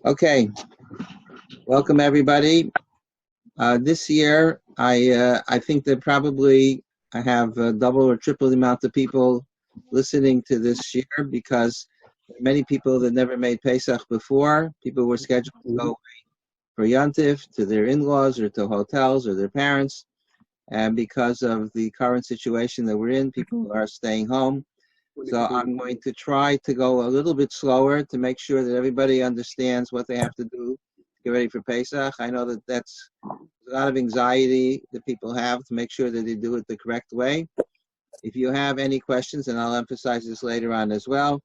Okay, welcome everybody. This year, I think that probably I have double or triple the amount of people listening to this year because there are many people that never made Pesach before. People were scheduled to go for Yontif to their in-laws or to hotels or their parents, and because of the current situation that we're in, people are staying home. So I'm going to try to go a little bit slower to make sure that everybody understands what they have to do to get ready for Pesach. I know that that's a lot of anxiety that people have to make sure that they do it the correct way. If you have any questions, and I'll emphasize this later on as well,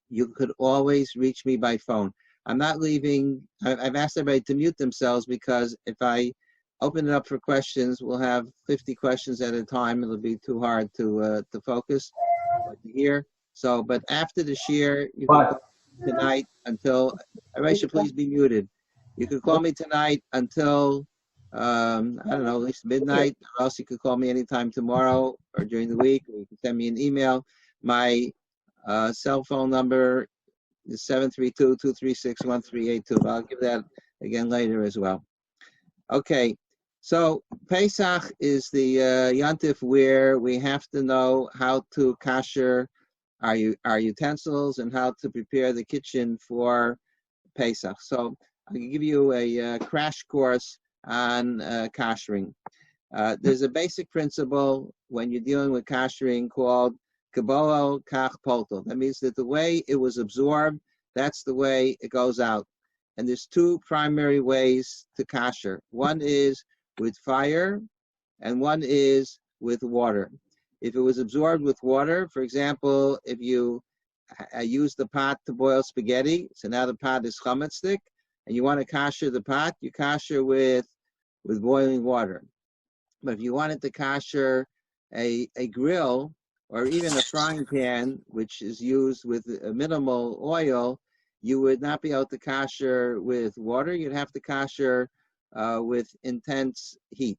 you could always reach me by phone. I'm not leaving. I've asked everybody to mute themselves because if I open it up for questions, we'll have 50 questions at a time. It'll be too hard to focus or to hear. So, but after the share, you can call What? me tonight until everybody should please be muted. You could call me tonight until I don't know, at least midnight, or else you could call me anytime tomorrow or during the week, or you can send me an email. My cell phone number is 732-236-1382. I'll give that again later as well. Okay, so Pesach is the Yontif where we have to know how to kasher our utensils and how to prepare the kitchen for Pesach. So I can give you a crash course on kashering. There's a basic principle when you're dealing with kashering called Kabbalah Kach Polto. That means that the way it was absorbed, that's the way it goes out. And there's two primary ways to kasher. One is with fire, and one is with water. If it was absorbed with water, for example, if you use the pot to boil spaghetti, so now the pot is chametz stick, and you want to kasher the pot, you kasher with boiling water. But if you wanted to kasher a grill or even a frying pan, which is used with a minimal oil, you would not be able to kasher with water. You'd have to kasher with intense heat.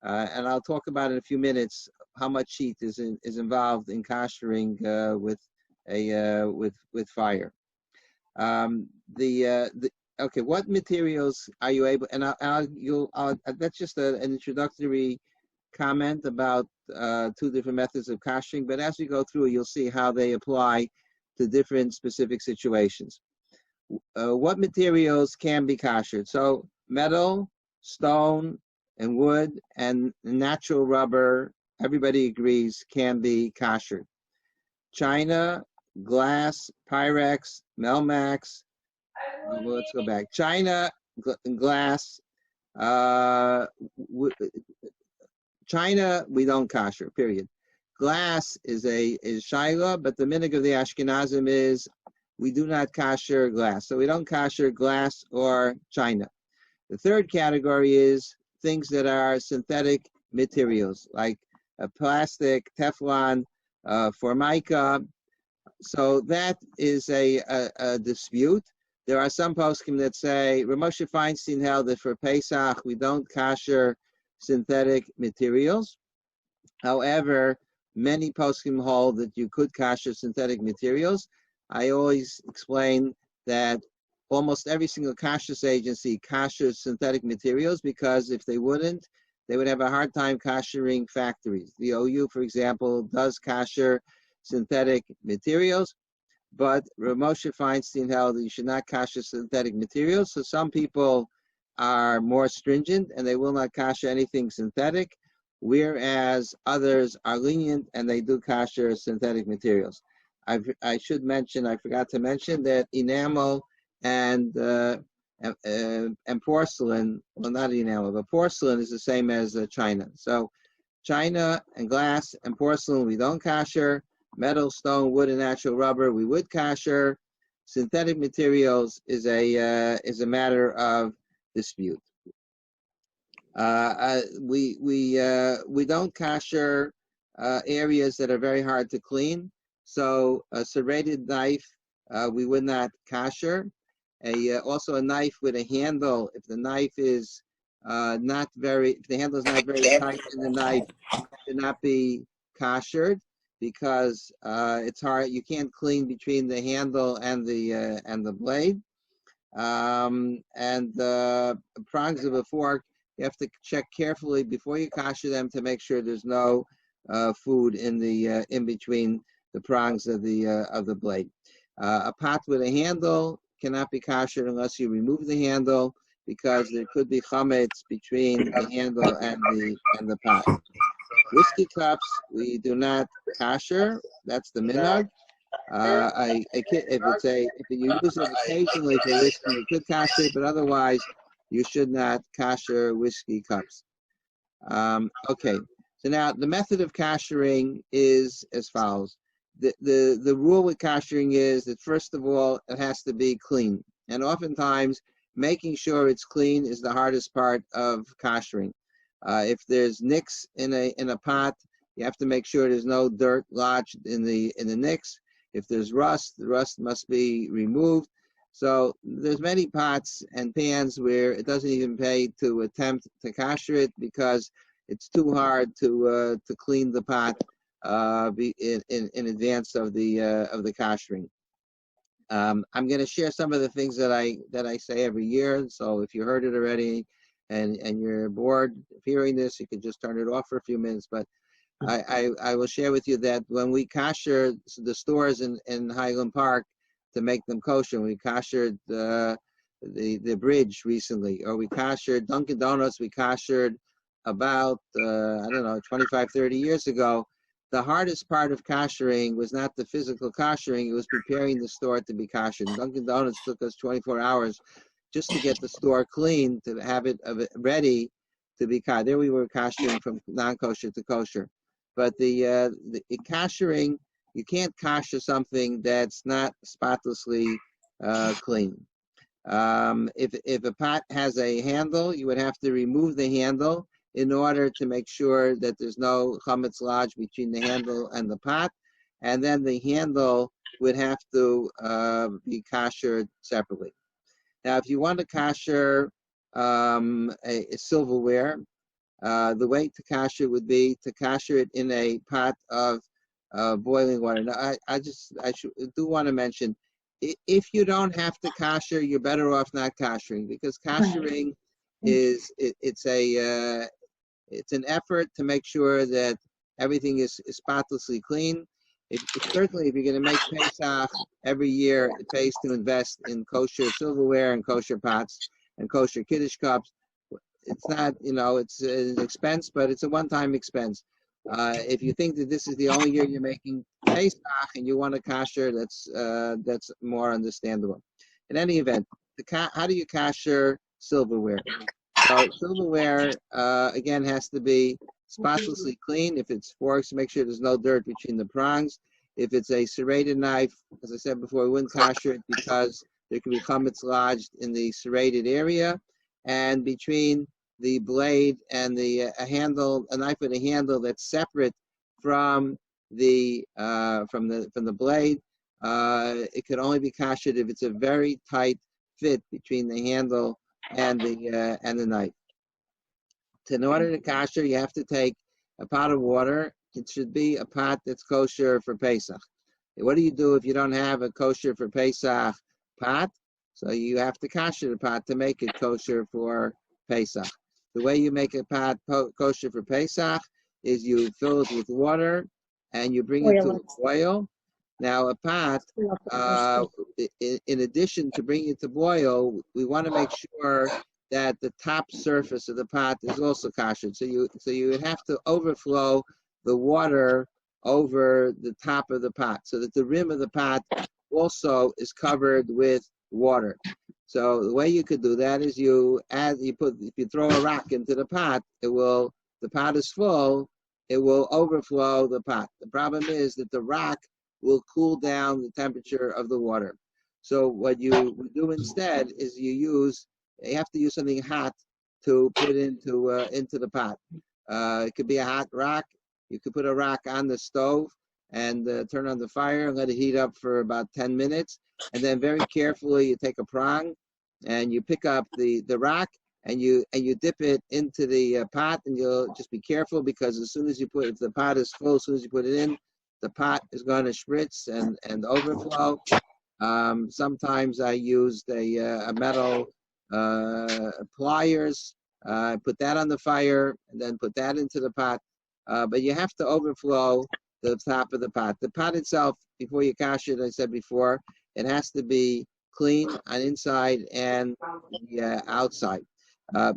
And I'll talk about in a few minutes how much heat is involved in kashering with fire. The okay, what materials are you able? And that's just an introductory comment about two different methods of kashering. But as we go through, you'll see how they apply to different specific situations. What materials can be kashered? So metal, stone, and wood, and natural rubber. Everybody agrees can be kashered. China, glass, Pyrex, Melmax. Let's go back. China, glass. Uh, China, we don't kasher. Period. Glass is shaila, but the minig of the Ashkenazim is we do not kasher glass. So we don't kasher glass or China. The third category is things that are synthetic materials like plastic, Teflon, Formica. So that is a dispute. There are some poskim that say, Ramosha Feinstein held that for Pesach we don't kasher synthetic materials. However, many poskim hold that you could kasher synthetic materials. I always explain that almost every single kashrus agency kashers synthetic materials because if they wouldn't, they would have a hard time kashering factories. The OU, for example, does kasher synthetic materials, but Rav Moshe Feinstein held that you should not kasher synthetic materials. So some people are more stringent and they will not kasher anything synthetic, whereas others are lenient and they do kasher synthetic materials. I should mention, I forgot to mention that enamel and porcelain, well, not enamel, but porcelain is the same as China. So China and glass and porcelain we don't kasher. Metal, stone, wood, and natural rubber we would kasher. Synthetic materials is a matter of dispute. We don't kasher areas that are very hard to clean. So a serrated knife we would not kasher. Also a knife with a handle. If the knife is if the handle is not very tight in the knife, should not be kashered because it's hard. You can't clean between the handle and the blade. And the prongs of a fork, you have to check carefully before you kasher them to make sure there's no food in the in between the prongs of the blade. A pot with a handle cannot be kashered unless you remove the handle, because there could be chametz between the handle and the pot. Whiskey cups we do not kasher. That's the minhag. If you use it occasionally for whiskey, you could kasher it, but otherwise you should not kasher whiskey cups. Okay, so now the method of kashering is as follows. The rule with kashering is that first of all it has to be clean, and oftentimes making sure it's clean is the hardest part of kashering. If there's nicks in a pot, you have to make sure there's no dirt lodged in the nicks. If there's rust, the rust must be removed. So there's many pots and pans where it doesn't even pay to attempt to kasher it, because it's too hard to clean the pot in advance of the kashering. I'm going to share some of the things that I say every year. So if you heard it already and you're bored of hearing this, you can just turn it off for a few minutes. But I will share with you that when we kasher the stores in Highland Park to make them kosher, we kashered the bridge recently, or we kashered Dunkin' Donuts, we kashered about, 25, 30 years ago. The hardest part of kashering was not the physical kashering, it was preparing the store to be kashered. Dunkin' Donuts took us 24 hours just to get the store clean, to have it ready to be kasher. There we were kashering from non-kosher to kosher. But the kashering, you can't kasher something that's not spotlessly clean. If a pot has a handle, you would have to remove the handle in order to make sure that there's no chametz lodged between the handle and the pot, and then the handle would have to be kashered separately. Now, if you want to kasher a silverware, the way to kasher would be to kasher it in a pot of boiling water. Now, I do want to mention, if you don't have to kasher, you're better off not kashering, because kashering it's an effort to make sure that everything is spotlessly clean. Certainly, if you're going to make Pesach every year, it pays to invest in kosher silverware and kosher pots and kosher kiddush cups. It's not, it's an expense, but it's a one-time expense. If you think that this is the only year you're making Pesach and you want to kasher, that's more understandable. In any event, how do you kasher silverware? So silverware, again, has to be spotlessly clean. If it's forks, make sure there's no dirt between the prongs. If it's a serrated knife, as I said before, we wouldn't kasher it because there could be chametz lodged in the serrated area. And between the blade and a knife with a handle that's separate from the blade, it could only be kashered if it's a very tight fit between the handle and the knife. In order to kasher, you have to take a pot of water. It should be a pot that's kosher for Pesach. What do you do if you don't have a kosher for Pesach pot? So you have to kasher the pot to make it kosher for Pesach. The way you make a pot kosher for Pesach is you fill it with water and you bring it to a boil. Now, a pot, in addition to bringing it to boil, we want to make sure that the top surface of the pot is also kashered. So you would have to overflow the water over the top of the pot, so that the rim of the pot also is covered with water. So the way you could do that is if you throw a rock into the pot, the pot is full, it will overflow the pot. The problem is that the rock will cool down the temperature of the water. So what you do instead is you have to use something hot to put into the pot. It could be a hot rock. You could put a rock on the stove and turn on the fire and let it heat up for about 10 minutes. And then very carefully you take a prong and you pick up the rock and you dip it into the pot, and you'll just be careful, because if the pot is full, as soon as you put it in, the pot is going to spritz and overflow. Sometimes I used a metal pliers, put that on the fire, and then put that into the pot. But you have to overflow the top of the pot. The pot itself, before you cash it, I said before, it has to be clean on inside and the outside.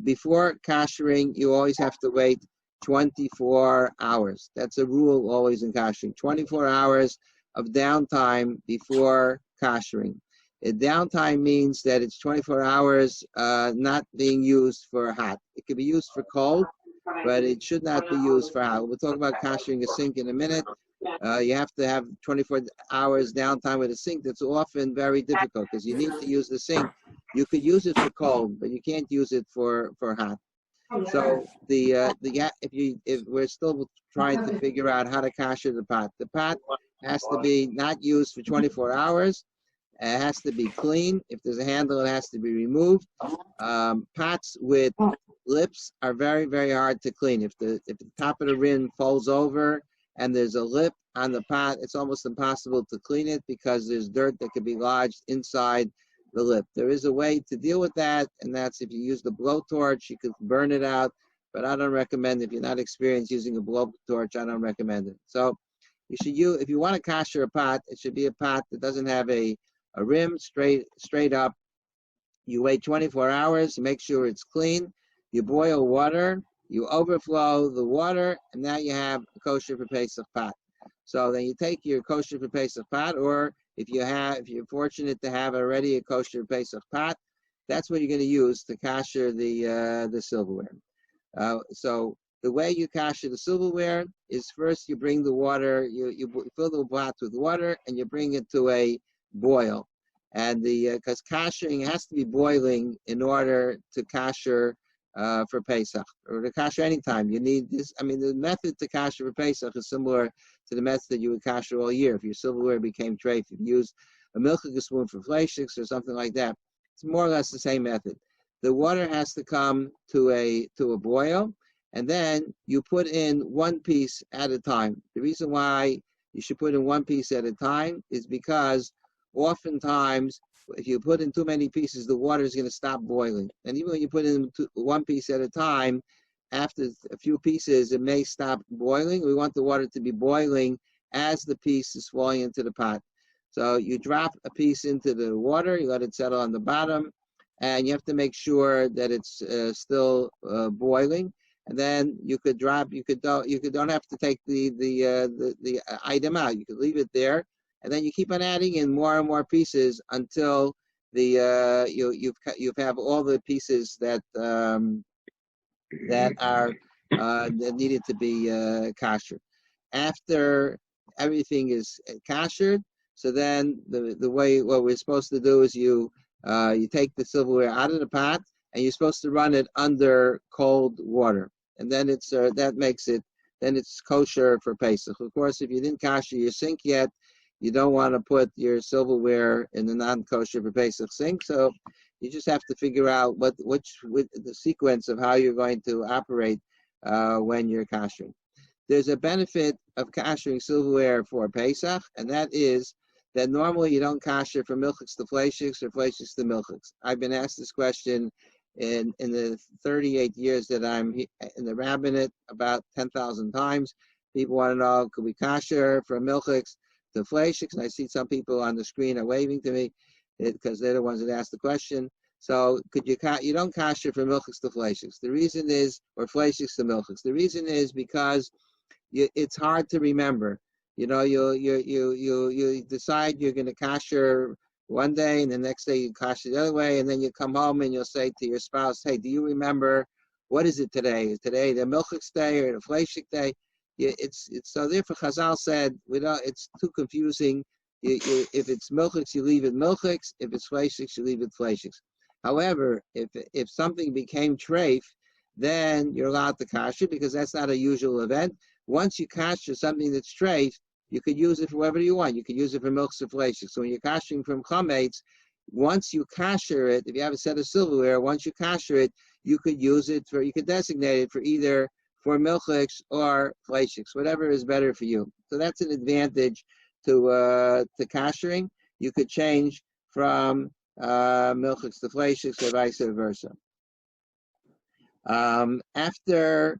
Before kashering, you always have to wait 24 hours. That's a rule always in kashering. 24 hours of downtime before kashering. Downtime means that it's 24 hours not being used for hot. It can be used for cold, but it should not be used for hot. We'll talk about kashering a sink in a minute. You have to have 24 hours downtime with a sink. That's often very difficult because you need to use the sink. You could use it for cold, but you can't use it for hot. So if we're still trying to figure out how to kasher the pot has to be not used for 24 hours. It has to be clean. If there's a handle, it has to be removed. Pots with lips are very, very hard to clean. If the top of the rim folds over and there's a lip on the pot, it's almost impossible to clean it because there's dirt that could be lodged inside the lip. There is a way to deal with that, and that's if you use the blowtorch, you could burn it out, but I don't recommend, if you're not experienced using a blowtorch, I don't recommend it. So if you want to kasher a pot, it should be a pot that doesn't have a rim straight up. You wait 24 hours, make sure it's clean, you boil water, you overflow the water, and now you have a kosher for Pesach pot. So then you take your kosher for Pesach pot, or if you're fortunate to have already a kosher Pesach pot, that's what you're going to use to kasher the silverware. So the way you kasher the silverware is first you bring the water, you fill the pot with water, and you bring it to a boil. And because kashering has to be boiling in order to kasher for Pesach, or to kasher anytime. You need this. I mean, the method to kasher for Pesach is similar to the method that you would kasher all year. If your silverware became treif, if you use a milchig spoon for fleishiks or something like that, it's more or less the same method. The water has to come to a boil, and then you put in one piece at a time. The reason why you should put in one piece at a time is because oftentimes, if you put in too many pieces, the water is going to stop boiling. And even when you put in one piece at a time, after a few pieces, it may stop boiling. We want the water to be boiling as the piece is falling into the pot. So you drop a piece into the water, you let it settle on the bottom, and you have to make sure that it's still boiling. And then you don't have to take the item out. You could leave it there. And then you keep on adding in more and more pieces until you have all the pieces that are that needed to be kasher. After everything is kashered, so then what we're supposed to do is you take the silverware out of the pot, and you're supposed to run it under cold water, and then that makes it, then it's kosher for Pesach. Of course, if you didn't kasher your sink yet, you don't want to put your silverware in the non-kosher for Pesach sink, so you just have to figure out which the sequence of how you're going to operate when you're kashering. There's a benefit of kashering silverware for Pesach, and that is that normally you don't kasher from milchiks to fleishiks or fleishiks to milchiks. I've been asked this question in the 38 years that I'm in the rabbinate about 10,000 times. People want to know, could we kasher from milchiks to fleishiks? And I see some people on the screen are waving to me because they're the ones that asked the question. So you don't kasher from milchiks to fleishiks. The reason is, or fleishiks to milchiks. The reason is because it's hard to remember. You know, you decide you're going to kasher one day, and the next day you kasher the other way, and then you come home and you'll say to your spouse, "Hey, do you remember what is it today? Is today the milchiks day or the fleishik day?" It's so therefore Chazal said it's too confusing. If it's milchiks, you leave it milchiks. If it's fleishiks, you leave it fleishiks. However, if something became treif, then you're allowed to kasher because that's not a usual event. Once you kasher something that's treif, you could use it for whatever you want. You could use it for milchiks or fleishiks. So when you're kashering from chametz, once you kasher it, if you have a set of silverware, once you kasher it, you could use it you could designate it for either for milchiks or fleishiks, whatever is better for you. So that's an advantage to kashering. you could change from milchiks to fleishiks or vice versa. After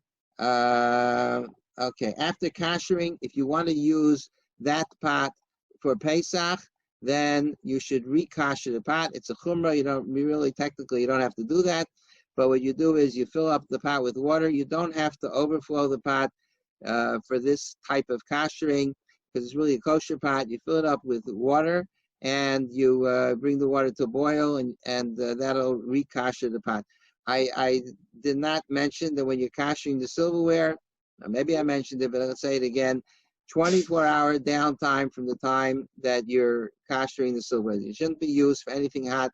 after kashering, if you want to use that pot for Pesach, then you should re-kasher the pot. It's a chumrah. You don't have to do that. But what you do is you fill up the pot with water. You don't have to overflow the pot for this type of kashering because it's really a kosher pot. You fill it up with water and you bring the water to boil, and that'll re-kasher the pot. I did not mention that when you're kashering the silverware, maybe I mentioned it, but I'll say it again, 24-hour downtime from the time that you're kashering the silverware. It shouldn't be used for anything hot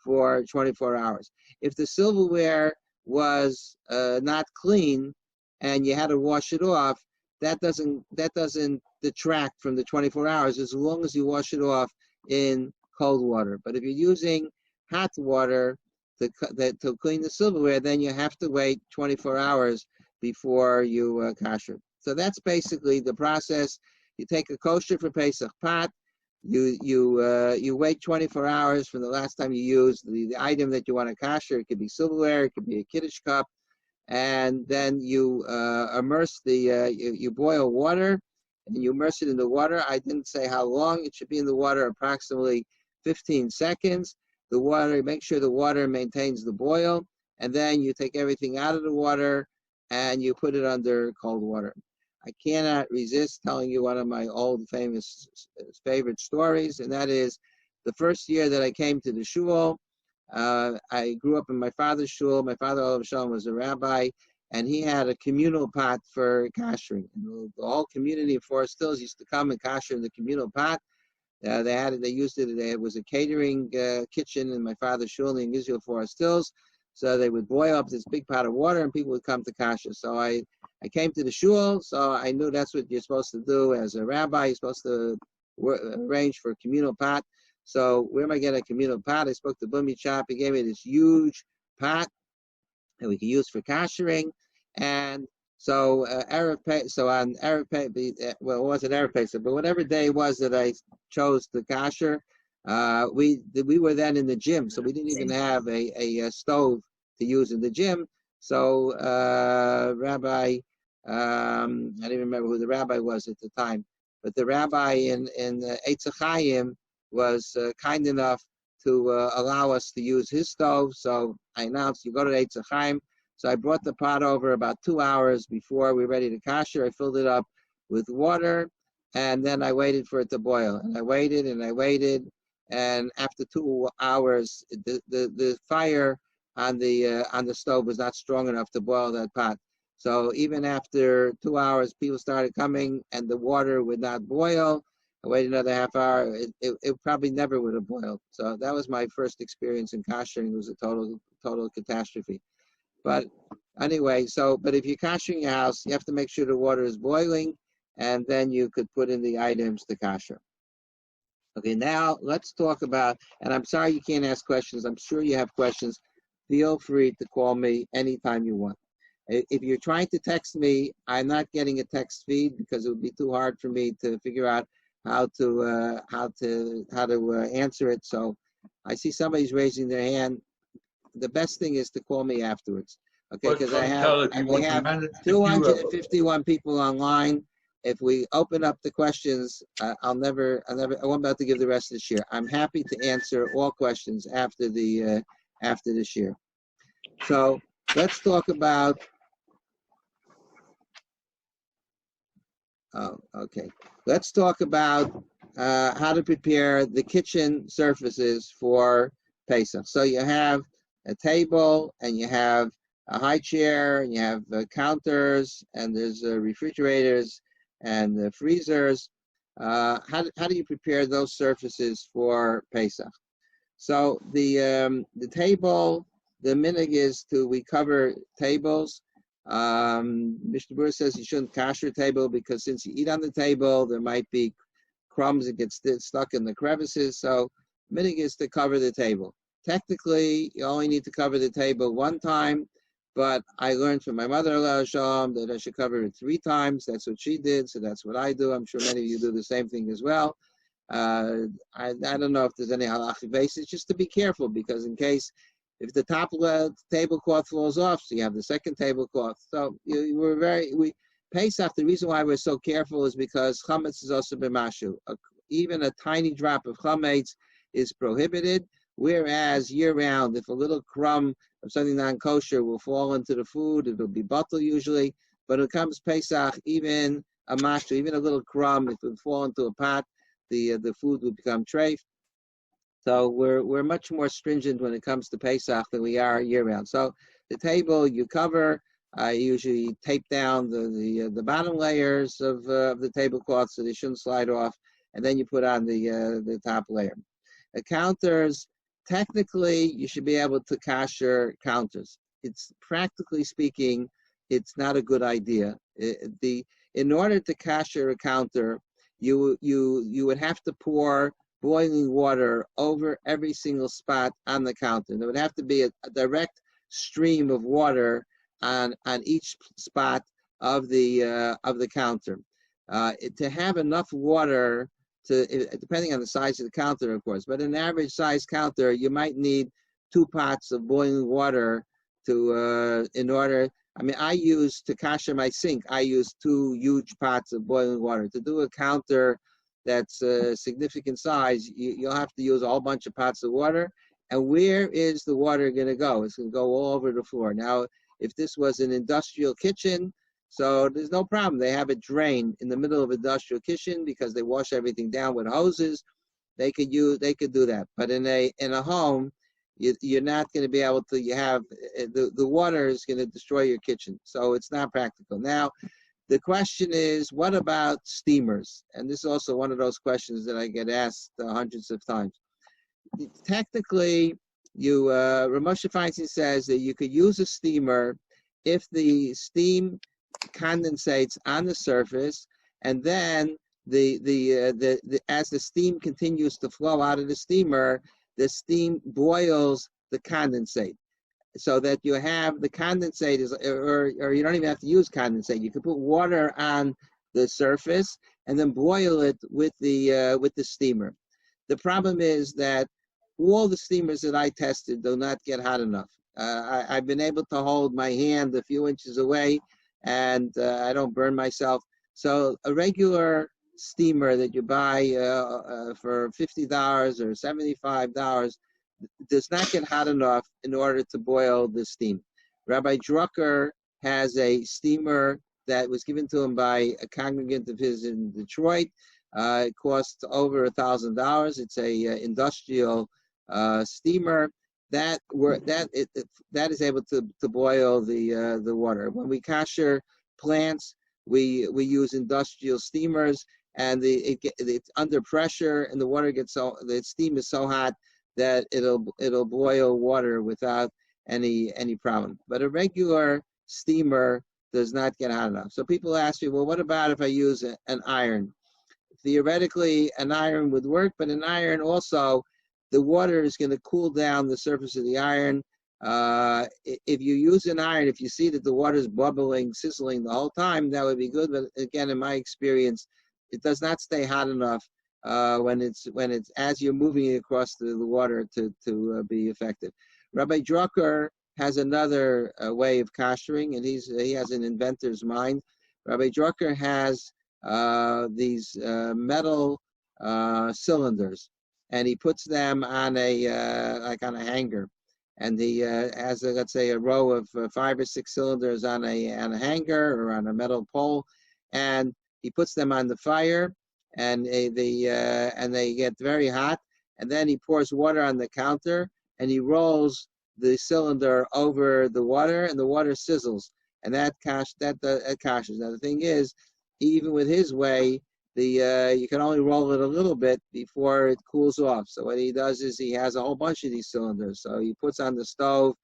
for 24 hours. If the silverware was not clean and you had to wash it off, that doesn't detract from the 24 hours as long as you wash it off in cold water. But if you're using hot water to clean the silverware, then you have to wait 24 hours before you kasher. So that's basically the process. You take a kosher for Pesach pot, you wait 24 hours from the last time you used the item that you want to kasher. It could be silverware, it could be a kiddush cup, and then you immerse you boil water, and you immerse it in the water. I didn't say how long. It should be in the water approximately 15 seconds. The water, make sure the water maintains the boil, and then you take everything out of the water and you put it under cold water. I cannot resist telling you one of my old famous favorite stories, and that is the first year that I came to the shul. I grew up in my father's shul. My father, Olav Shalom, was a rabbi, and he had a communal pot for kashering. And the whole community of Forest Hills used to come and kasher in the communal pot. They used it. It was a catering kitchen in my father's shul in Israel, Forest Hills. So they would boil up this big pot of water, and people would come to kasher. So I came to the shul, so I knew that's what you're supposed to do as a rabbi. You're supposed to arrange for a communal pot. So where am I getting a communal pot? I spoke to Bumi Chop. He gave me this huge pot that we could use for kashering. And so on Erev Pesach, well, it wasn't Erev Pesach, but whatever day it was that I chose to kasher, we were then in the gym, so we didn't even have a stove to use in the gym. So Rabbi, I don't even remember who the rabbi was at the time, but the rabbi in Eitz Chaim was kind enough to allow us to use his stove. So I announced, you go to Eitz Chaim. So I brought the pot over about 2 hours before we were ready to kasher. I filled it up with water, and then I waited for it to boil. And I waited, and after 2 hours, the fire on the stove was not strong enough to boil that pot. So even after 2 hours, people started coming, and the water would not boil. I waited another half hour. It probably never would have boiled. So that was my first experience in kashering. It was a total catastrophe. But anyway, but if you're kashering your house, you have to make sure the water is boiling, and then you could put in the items to kasher. Okay, now let's talk about, and I'm sorry you can't ask questions. I'm sure you have questions. Feel free to call me anytime you want. If you're trying to text me, I'm not getting a text feed because it would be too hard for me to figure out how to answer it. So I see somebody's raising their hand. The best thing is to call me afterwards, okay? Because we have 251 people online. If we open up the questions, I won't be able to give the rest of the share. I'm happy to answer all questions after the share. So let's talk about. Let's talk about how to prepare the kitchen surfaces for Pesach. So you have a table, and you have a high chair, and you have counters, and there's refrigerators and freezers. How do you prepare those surfaces for Pesach? So the table, the minhag is we cover tables. Mr. Burr says you shouldn't kasher table because since you eat on the table, there might be crumbs that get stuck in the crevices. So minhag is to cover the table. Technically, you only need to cover the table one time, but I learned from my mother that I should cover it 3 times. That's what she did, so that's what I do. I'm sure many of you do the same thing as well. I don't know if there's any halachic basis, just to be careful, because in case if the top tablecloth falls off, so you have the second tablecloth. So Pesach, the reason why we're so careful is because chametz is also b'mashu. Even a tiny drop of chametz is prohibited, whereas year-round, if a little crumb of something non-kosher will fall into the food, it'll be bottled usually. But when it comes Pesach, even a mashu, even a little crumb, if it would fall into a pot, the food would become treif. So we're much more stringent when it comes to Pesach than we are year-round. So the table you cover, I usually tape down the bottom layers of the tablecloth so they shouldn't slide off, and then you put on the top layer. The counters, technically, you should be able to kasher counters. It's practically speaking, it's not a good idea. In order to kasher a counter, you would have to pour boiling water over every single spot on the counter. There would have to be a direct stream of water on each spot of the counter. To have enough water depending on the size of the counter, of course, but an average size counter, you might need 2 pots of boiling water in order. I mean, to kasher my sink, I use 2 huge pots of boiling water. To do a counter that's a significant size, you'll have to use a whole bunch of pots of water. And where is the water going to go? It's going to go all over the floor. Now, if this was an industrial kitchen, so there's no problem. They have a drain in the middle of industrial kitchen because they wash everything down with hoses. They could do that. But in a home, you're not going to be able to. You have the water is going to destroy your kitchen, so it's not practical. Now, the question is, what about steamers? And this is also one of those questions that I get asked hundreds of times. Technically, Rav Moshe Feinstein says that you could use a steamer if the steam condensates on the surface, and then as the steam continues to flow out of the steamer, the steam boils the condensate, so that you have the condensate or you don't even have to use condensate. You can put water on the surface and then boil it with the steamer. The problem is that all the steamers that I tested do not get hot enough. I've been able to hold my hand a few inches away, and I don't burn myself. So a regular steamer that you buy for $50 or $75 does not get hot enough in order to boil the steam. Rabbi Drucker has a steamer that was given to him by a congregant of his in Detroit. It costs over $1,000. It's a industrial steamer that is able to boil the water. When we kasher plants, we use industrial steamers, and it's under pressure, and the steam is so hot that it'll boil water without any problem. But a regular steamer does not get hot enough. So people ask me, well, what about if I use an iron? Theoretically, an iron would work, but an iron also, the water is going to cool down the surface of the iron. If you use an iron, if you see that the water is bubbling, sizzling the whole time, that would be good. But again, in my experience, it does not stay hot enough when it's as you're moving it across the water to be effective. Rabbi Drucker has another way of kashering, and he has an inventor's mind. Rabbi Drucker has these metal cylinders, and he puts them on like on a hanger, and he has let's say a row of 5 or 6 cylinders on a hanger or on a metal pole, and he puts them on the fire, and they get very hot, and then he pours water on the counter, and he rolls the cylinder over the water, and the water sizzles, and that kashes. Now the thing is, even with his way, you can only roll it a little bit before it cools off. So what he does is he has a whole bunch of these cylinders. So he puts on the stove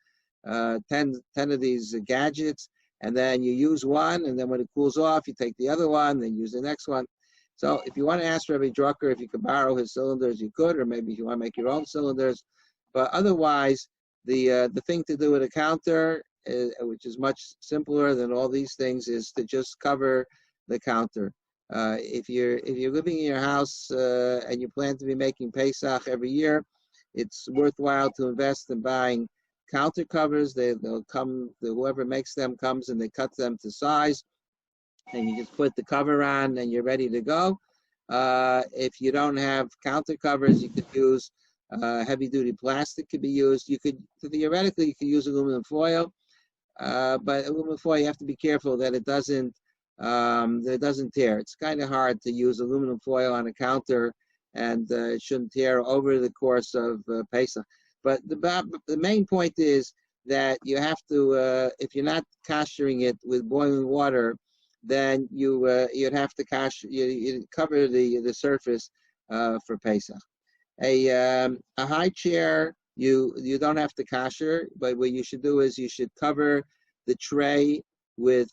10 of these gadgets, and then you use one, and then when it cools off, you take the other one, then use the next one. So if you want to ask Rabbi Drucker if you could borrow his cylinders, you could, or maybe if you want to make your own cylinders. But otherwise, the thing to do with a counter, which is much simpler than all these things, is to just cover the counter. If you're living in your house and you plan to be making Pesach every year, it's worthwhile to invest in buying counter covers. They'll come. Whoever makes them comes and they cut them to size, and you just put the cover on and you're ready to go. If you don't have counter covers, you could use heavy duty plastic. Could be used. You could theoretically you could use aluminum foil. But aluminum foil, you have to be careful that it doesn't tear. It's kind of hard to use aluminum foil on a counter, and it shouldn't tear over the course of Pesach. But the main point is that you have to, if you're not kashering it with boiling water, then you'd have to you cover the surface for Pesach. A high chair, you don't have to kasher, but what you should do is you should cover the tray with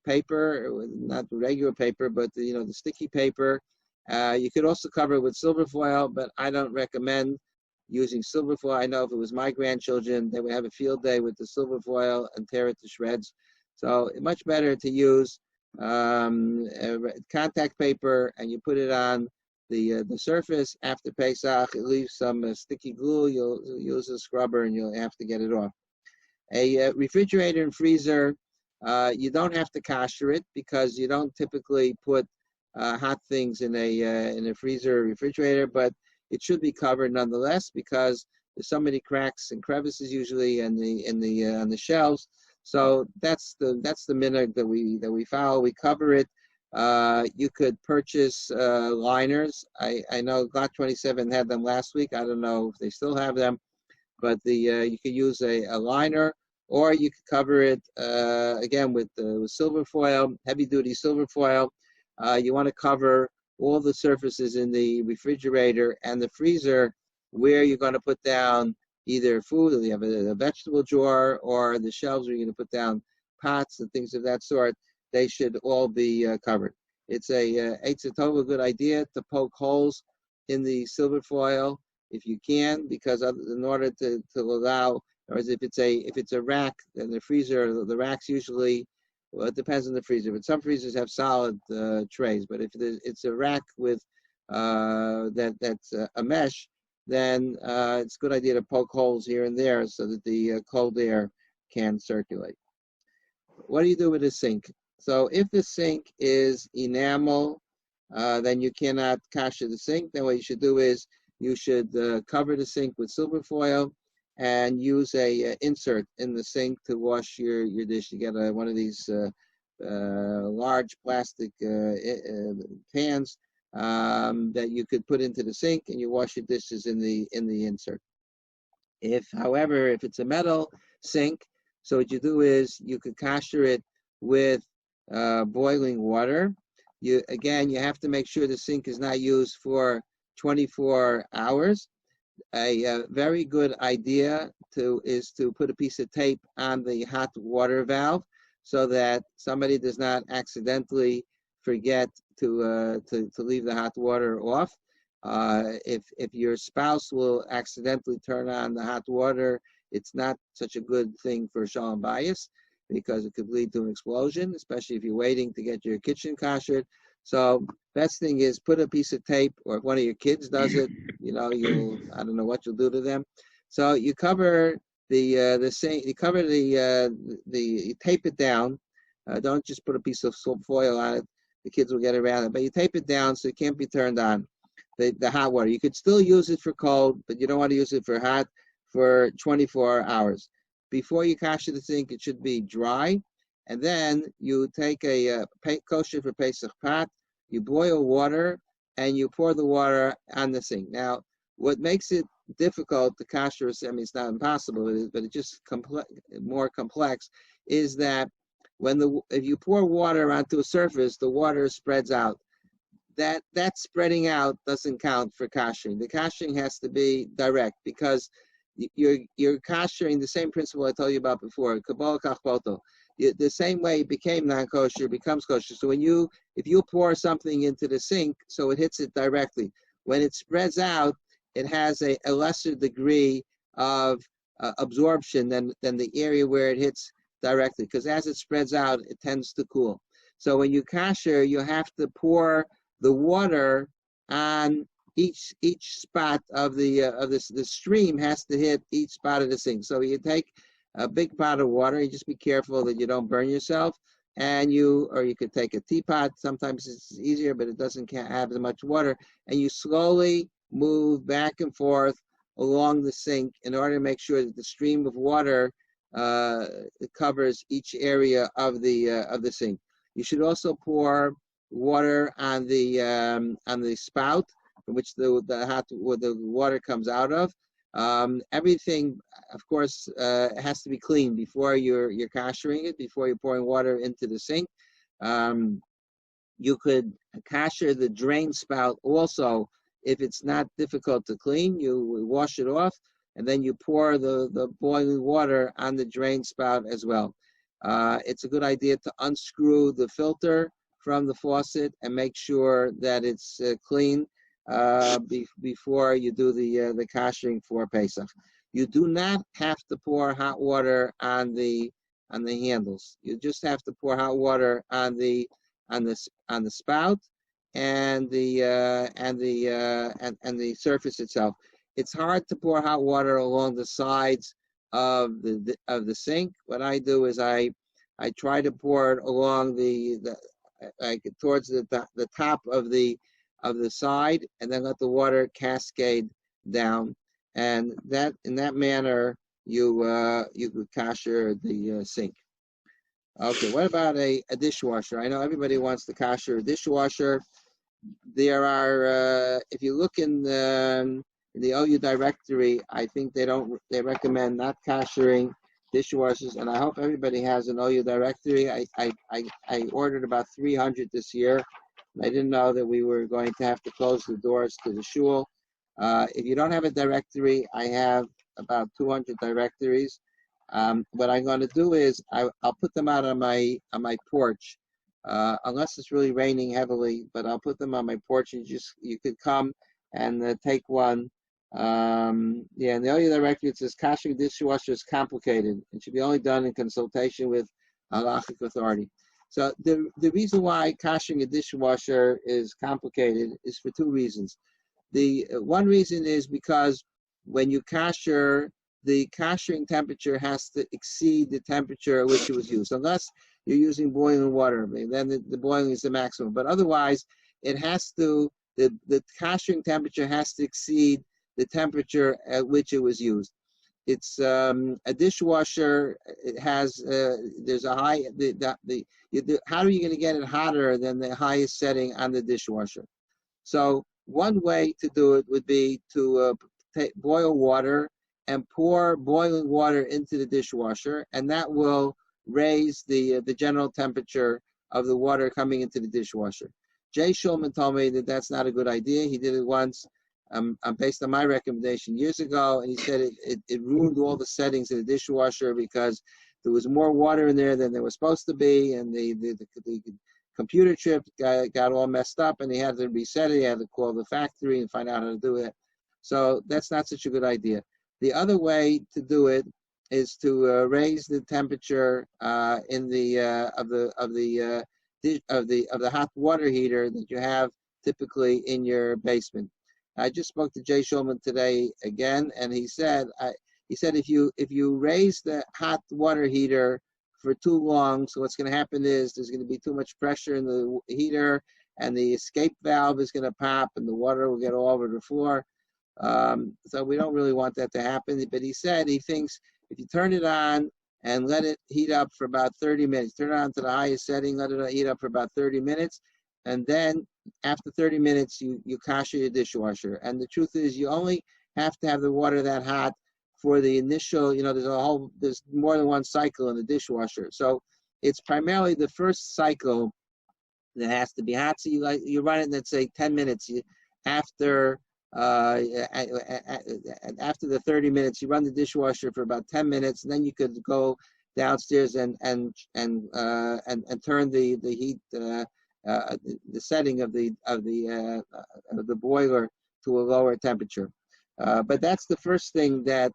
paper, not regular paper, but the sticky paper. You could also cover it with silver foil, but I don't recommend using silver foil. I know if it was my grandchildren, they would have a field day with the silver foil and tear it to shreds. So much better to use contact paper, and you put it on the surface. After Pesach, it leaves some sticky glue. You'll use a scrubber and you'll have to get it off. A refrigerator and freezer, you don't have to kasher it because you don't typically put hot things in a freezer or refrigerator, but it should be covered nonetheless because there's so many cracks and crevices usually on the shelves. So that's the minhag that we follow. We cover it. You could purchase liners. I know Glock 27 had them last week. I don't know if they still have them, but you could use a liner, or you could cover it again with silver foil, heavy duty silver foil. You want to cover all the surfaces in the refrigerator and the freezer where you're going to put down either food, or you have a vegetable drawer, or the shelves where you're going to put down pots and things of that sort. They should all be covered. It's a total good idea to poke holes in the silver foil if you can, because in order to allow, or if it's a rack in the freezer, the racks usually, well, it depends on the freezer, but some freezers have solid trays. But if it's a rack with that's a mesh, then it's a good idea to poke holes here and there so that the cold air can circulate. What do you do with a sink? So if the sink is enamel, then you cannot kasher the sink. Then what you should do is you should cover the sink with silver foil and use a insert in the sink to wash your dish. You get one of these large plastic pans that you could put into the sink, and you wash your dishes in the insert. However, if it's a metal sink, so what you do is you could kasher it with boiling water. You have to make sure the sink is not used for 24 hours. A very good idea is to put a piece of tape on the hot water valve so that somebody does not accidentally forget to leave the hot water off. If your spouse will accidentally turn on the hot water, it's not such a good thing for shalom bayis because it could lead to an explosion, especially if you're waiting to get your kitchen kashered. So best thing is put a piece of tape, or if one of your kids does it, I don't know what you'll do to them. So you cover the sink, you tape it down. Don't just put a piece of foil on it. The kids will get around it, but you tape it down so it can't be turned on. The hot water, you could still use it for cold, but you don't want to use it for hot for 24 hours. Before you kasher the sink, it should be dry, and then you take a kosher for Pesach pot, you boil water, and you pour the water on the sink. Now, what makes it difficult to kasher, it's not impossible, but it's just more complex, is that if you pour water onto a surface, the water spreads out. That spreading out doesn't count for kashering. The kashering has to be direct because you're kashering the same principle I told you about before. Kabbalah kachboto. The same way it became non-kosher becomes kosher. So if you pour something into the sink, so it hits it directly. When it spreads out, it has a lesser degree of absorption than the area where it hits directly. Because as it spreads out, it tends to cool. So when you kasher, you have to pour the water on each spot of the stream has to hit each spot of the sink. So you take a big pot of water. You just be careful that you don't burn yourself. And you could take a teapot. Sometimes it's easier, but it doesn't have as much water. And you slowly move back and forth along the sink in order to make sure that the stream of water covers each area of the sink. You should also pour water on the spout from which the water comes out of. Everything, of course, has to be clean before you're kashering it, before you're pouring water into the sink. You could kasher the drain spout also if it's not difficult to clean. You wash it off, and then you pour the boiling water on the drain spout as well. It's a good idea to unscrew the filter from the faucet and make sure that it's clean before you do the kashering for Pesach. You do not have to pour hot water on the handles. You just have to pour hot water on the spout and the surface itself. It's hard to pour hot water along the sides of the sink. What I do is I try to pour it along towards the top of the side, and then let the water cascade down, and that in that manner you could kasher the sink. Okay, what about a dishwasher? I know everybody wants to kasher a dishwasher. There are, if you look in the OU directory, I think they recommend not kashering dishwashers, and I hope everybody has an OU directory. I ordered about 300 this year. I didn't know that we were going to have to close the doors to the shul. If you don't have a directory, I have about 200 directories. What I'm going to do is I'll put them out on my porch, unless it's really raining heavily. But I'll put them on my porch, and you could come and take one. And the only directory it says kashering dishwasher is complicated. It should be only done in consultation with halachic authority. So the reason why kashering a dishwasher is complicated is for two reasons. The one reason is because when you kasher, the kashering temperature has to exceed the temperature at which it was used. Unless you're using boiling water, then the boiling is the maximum. But otherwise, it has to, the kashering temperature has to exceed the temperature at which it was used. It's a dishwasher. It has there's a high how are you going to get it hotter than the highest setting on the dishwasher? So one way to do it would be to boil water and pour boiling water into the dishwasher, and that will raise the general temperature of the water coming into the dishwasher. Jay Shulman told me that that's not a good idea. He did it once. Based on my recommendation years ago, and he said it ruined all the settings of the dishwasher because there was more water in there than there was supposed to be, and the computer chip got all messed up, and he had to reset it. He had to call the factory and find out how to do it. So that's not such a good idea. The other way to do it is to raise the temperature in the hot water heater that you have typically in your basement. I just spoke to Jay Shulman today again, and he said if you raise the hot water heater for too long, so what's going to happen is there's going to be too much pressure in the heater, and the escape valve is going to pop, and the water will get all over the floor. So we don't really want that to happen. But he said he thinks if you turn it on and let it heat up for about 30 minutes, turn it on to the highest setting, let it heat up for about 30 minutes, and then after 30 minutes, you kasher your dishwasher. And the truth is, you only have to have the water that hot for the initial, there's more than one cycle in the dishwasher. So it's primarily the first cycle that has to be hot. So you run it, let's say 10 minutes after the 30 minutes, you run the dishwasher for about 10 minutes, and then you could go downstairs and turn the heat, the setting of the boiler to a lower temperature. But that's the first thing that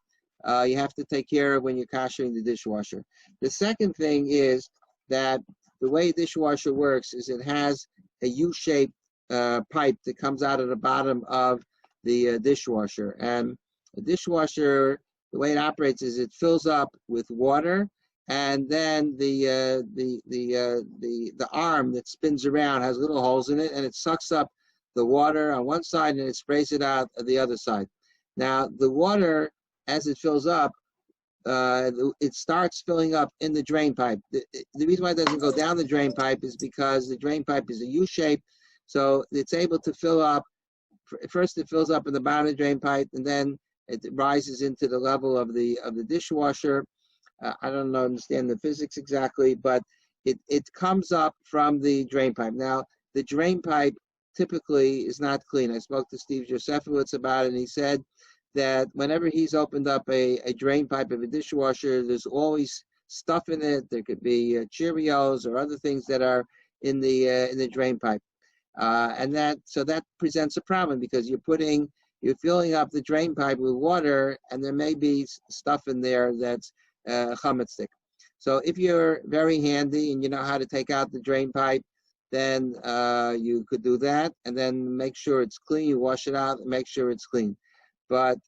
you have to take care of when you're kashering the dishwasher. The second thing is that the way a dishwasher works is it has a U-shaped pipe that comes out of the bottom of the dishwasher. And the dishwasher, the way it operates is it fills up with water, and then the arm that spins around has little holes in it, and it sucks up the water on one side and it sprays it out on the other side. Now the water, as it fills up, it starts filling up in the drain pipe. The reason why it doesn't go down the drain pipe is because the drain pipe is a U shape, so it's able to fill up. First, it fills up in the bottom of the drain pipe, and then it rises into the level of the dishwasher. I don't understand the physics exactly, but it comes up from the drain pipe. Now, the drain pipe typically is not clean. I spoke to Steve Josefowitz about it, and he said that whenever he's opened up a drain pipe of a dishwasher, there's always stuff in it. There could be Cheerios or other things that are in the drain pipe, and that presents a problem because you're filling up the drain pipe with water, and there may be stuff in there that's chametzik. So if you're very handy and you know how to take out the drain pipe, then you could do that, and then make sure it's clean. You wash it out and make sure it's clean. But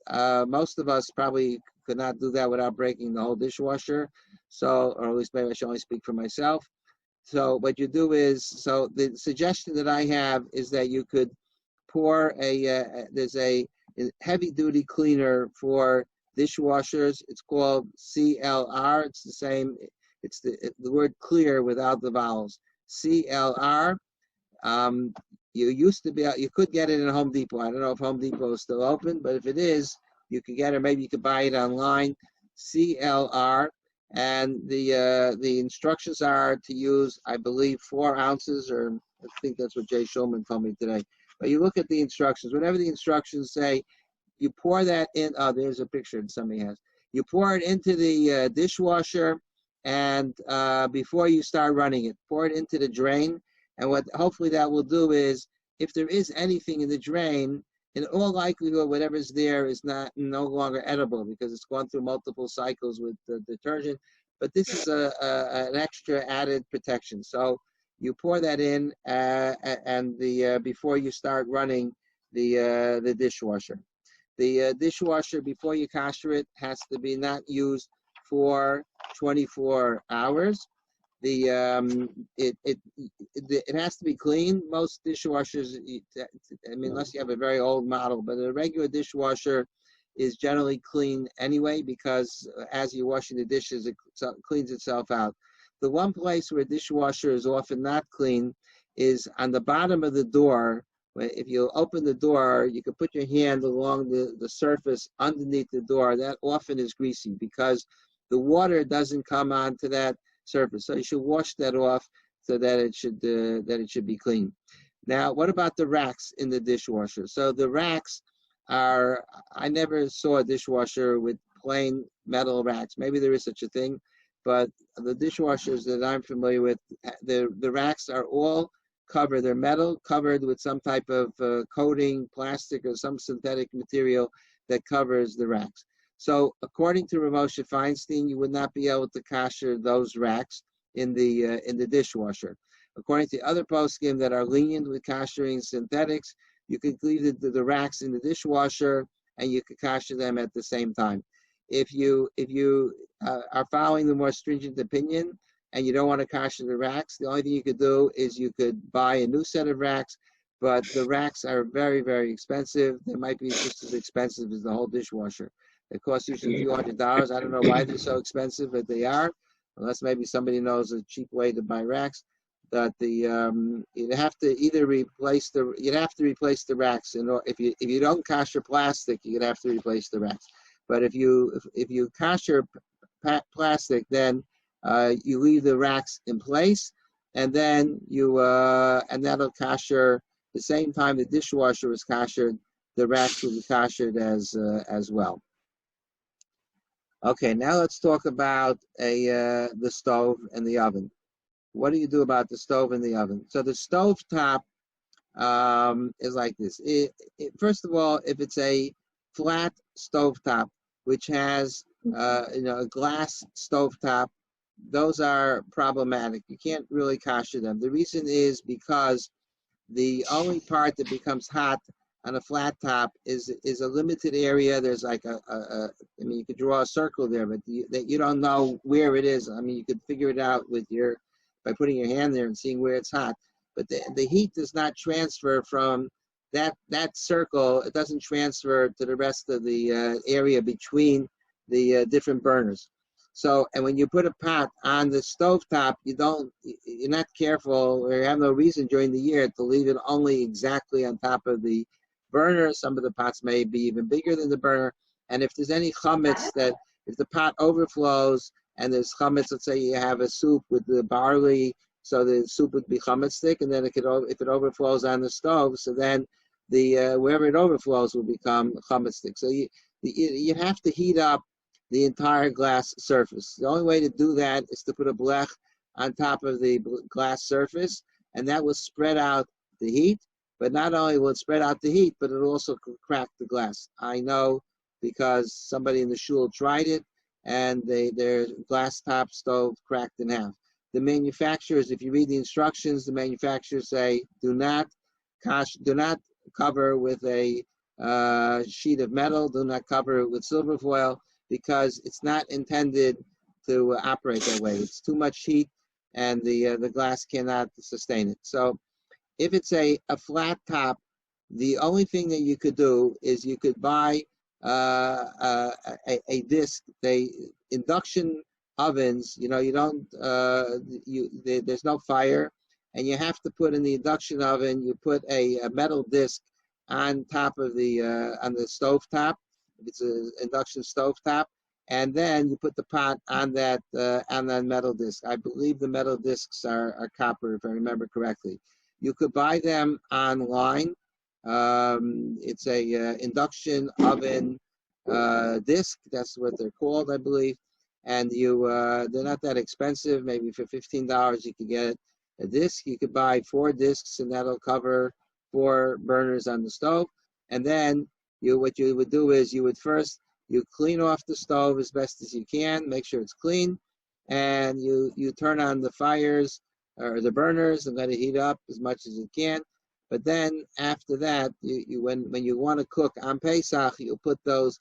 most of us probably could not do that without breaking the whole dishwasher. So, or at least maybe I should only speak for myself. So what you do is, so the suggestion that I have is that you could pour there's a heavy duty cleaner for dishwashers. It's called CLR. It's the same. It's the word clear without the vowels. CLR. You could get it in Home Depot. I don't know if Home Depot is still open, but if it is, you could get it. Maybe you could buy it online. CLR, and the instructions are to use, I believe, 4 ounces, or I think that's what Jay Shulman told me today. But you look at the instructions. Whatever the instructions say, you pour that in. Oh, there's a picture that somebody has. You pour it into the dishwasher, and before you start running it, pour it into the drain. And what hopefully that will do is, if there is anything in the drain, in all likelihood, whatever's there is no longer edible because it's gone through multiple cycles with the detergent. But this is an extra added protection. So you pour that in, and before you start running the dishwasher. The dishwasher, before you kasher it, has to be not used for 24 hours. It has to be clean. Most dishwashers, I mean, unless you have a very old model, but a regular dishwasher is generally clean anyway because as you're washing the dishes, it cleans itself out. The one place where a dishwasher is often not clean is on the bottom of the door. If you open the door, you can put your hand along the surface underneath the door. That often is greasy because the water doesn't come onto that surface. So you should wash that off so that it should be clean. Now, what about the racks in the dishwasher? So the racks I never saw a dishwasher with plain metal racks. Maybe there is such a thing, but the dishwashers that I'm familiar with, the racks are all covered. They're metal covered with some type of coating, plastic, or some synthetic material that covers the racks. So according to Rav Moshe Feinstein, you would not be able to kasher those racks in the dishwasher. According to other poskim that are lenient with kashering synthetics, you could leave the racks in the dishwasher and you could kasher them at the same time. If you are following the more stringent opinion and you don't want to kasher the racks, the only thing you could do is you could buy a new set of racks, but the racks are very, very expensive. They might be just as expensive as the whole dishwasher. It costs usually a few $100s. I don't know why they're so expensive, but they are, unless maybe somebody knows a cheap way to buy racks. But you'd have to replace the racks. If you don't kasher plastic, you'd have to replace the racks. But if you kasher plastic, then you leave the racks in place, and then and that'll kasher the same time the dishwasher is kashered. The racks will be kashered as well. Okay, now let's talk about the stove and the oven. What do you do about the stove and the oven? So the stove top is like this. First of all, if it's a flat stove top, which has a glass stove top, those are problematic. You can't really kasher them. The reason is because the only part that becomes hot on a flat top is a limited area. There's like I mean, you could draw a circle there, but you don't know where it is. I mean, you could figure it out by putting your hand there and seeing where it's hot. But the heat does not transfer from that circle. It doesn't transfer to the rest of the area between the different burners. So, and when you put a pot on the stove top, you're not careful, or you have no reason during the year to leave it only exactly on top of the burner. Some of the pots may be even bigger than the burner. And if there's any chametz if the pot overflows and there's chametz, let's say you have a soup with the barley, so the soup would be chametz thick, and then if it overflows on the stove, so then the wherever it overflows will become chametz thick. So you have to heat up the entire glass surface. The only way to do that is to put a blech on top of the glass surface, and that will spread out the heat. But not only will it spread out the heat, but it'll also crack the glass. I know because somebody in the shul tried it, and their glass top stove cracked in half. The manufacturers, if you read the instructions, the manufacturers say do not cover with a sheet of metal, do not cover it with silver foil, because it's not intended to operate that way. It's too much heat, and the glass cannot sustain it. So if it's a flat top, the only thing that you could do is you could buy a disc. Induction ovens, you don't, there's no fire, and you have to put in the induction oven, you put a metal disc on top of on the stove top. It's an induction stove top, and then you put the pot on that metal disc. I believe the metal discs are copper, if I remember correctly. You could buy them online. It's a induction oven disc. That's what they're called, I believe. And they're not that expensive. Maybe for $15 you could get a disc. You could buy 4 discs, and that'll cover 4 burners on the stove. And then what you would do is you clean off the stove as best as you can, make sure it's clean, and you turn on the fires or the burners and let it heat up as much as you can. But then after that, when you want to cook on Pesach, you'll put those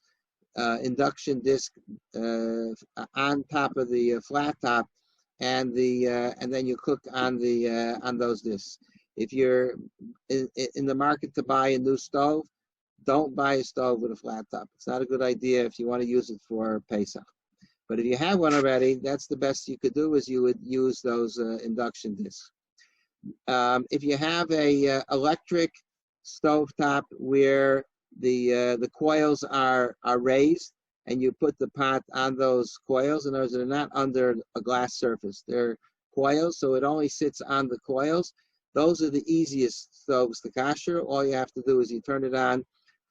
induction disc on top of the flat top, and then you cook on those discs. If you're in the market to buy a new stove, don't buy a stove with a flat top. It's not a good idea if you want to use it for Pesach. But if you have one already, that's the best you could do, is you would use those induction discs. If you have a electric stovetop where the coils are raised, and you put the pot on those coils, and those are not under a glass surface. They're coils, so it only sits on the coils. Those are the easiest stoves to kasher. All you have to do is you turn it on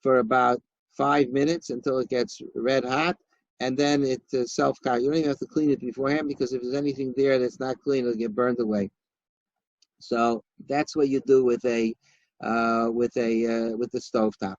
for about 5 minutes until it gets red hot, and then it self-kasher. You don't even have to clean it beforehand, because if there's anything there that's not clean, it'll get burned away. So that's what you do with the stovetop,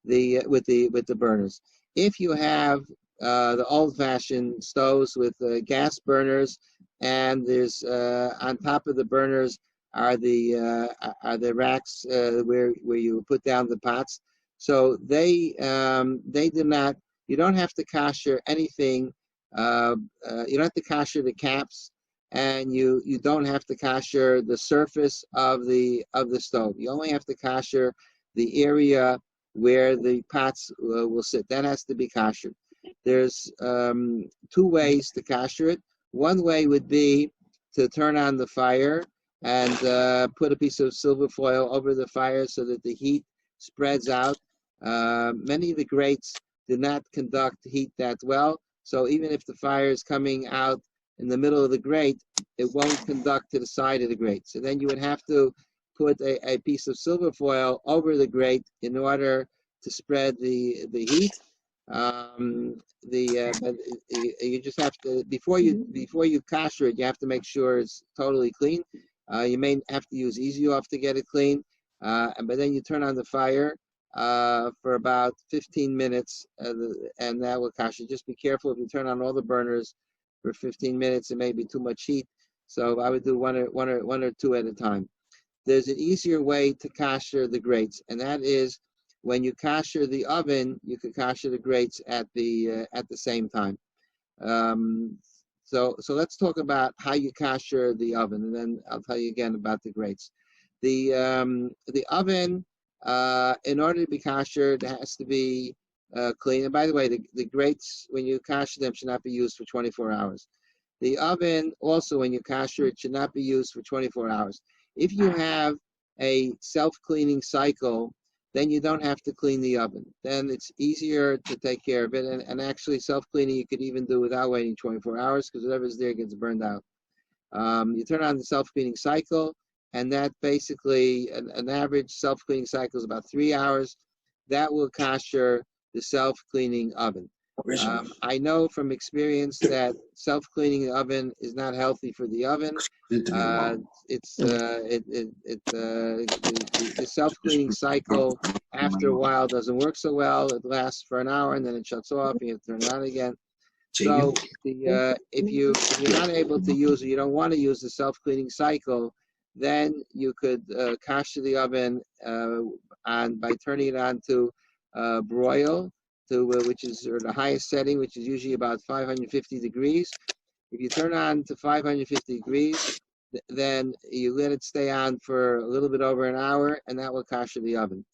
with the burners. If you have the old-fashioned stoves with gas burners, and there's on top of the burners are the racks where you put down the pots. So they do not. You don't have to kasher anything. You don't have to kasher the caps, and you don't have to kasher the surface of the stove. You only have to kasher the area where the pots will sit. That has to be kashered. There's 2 ways to kasher it. One way would be to turn on the fire and put a piece of silver foil over the fire so that the heat spreads out. Many of the grates do not conduct heat that well, so even if the fire is coming out in the middle of the grate, it won't conduct to the side of the grate. So then you would have to put a piece of silver foil over the grate in order to spread the heat. But you just have to, before you kasher it, you have to make sure it's totally clean. You may have to use easy off to get it clean, but then you turn on the fire for about 15 minutes, and that will kasher. Just be careful if you turn on all the burners for 15 minutes. It may be too much heat, so I would do one or two at a time. There's an easier way to kasher the grates, and that is when you kasher the oven, you can kasher the grates at the same time. Um, so let's talk about how you kasher the oven, and then I'll tell you again about the grates. The oven, in order to be kasher, it has to be clean. And by the way, the grates, when you kasher them, should not be used for 24 hours. The oven, also when you kasher it, should not be used for 24 hours. If you have a self-cleaning cycle, then you don't have to clean the oven. Then it's easier to take care of it. And actually, self-cleaning you could even do without waiting 24 hours because whatever's there gets burned out. You turn on the self-cleaning cycle, and that basically, an average self-cleaning cycle is about 3 hours. That will kasher the self-cleaning oven. I know from experience that self-cleaning the oven is not healthy for the oven. The self-cleaning cycle after a while doesn't work so well. It lasts for an hour and then it shuts off and you have to turn it on again. So if you're not able to use or you don't want to use the self-cleaning cycle, then you could kasher the oven by turning it on to broil, which is the highest setting, which is usually about 550 degrees. If you turn on to 550 degrees, then you let it stay on for a little bit over an hour, and that will kasher the oven.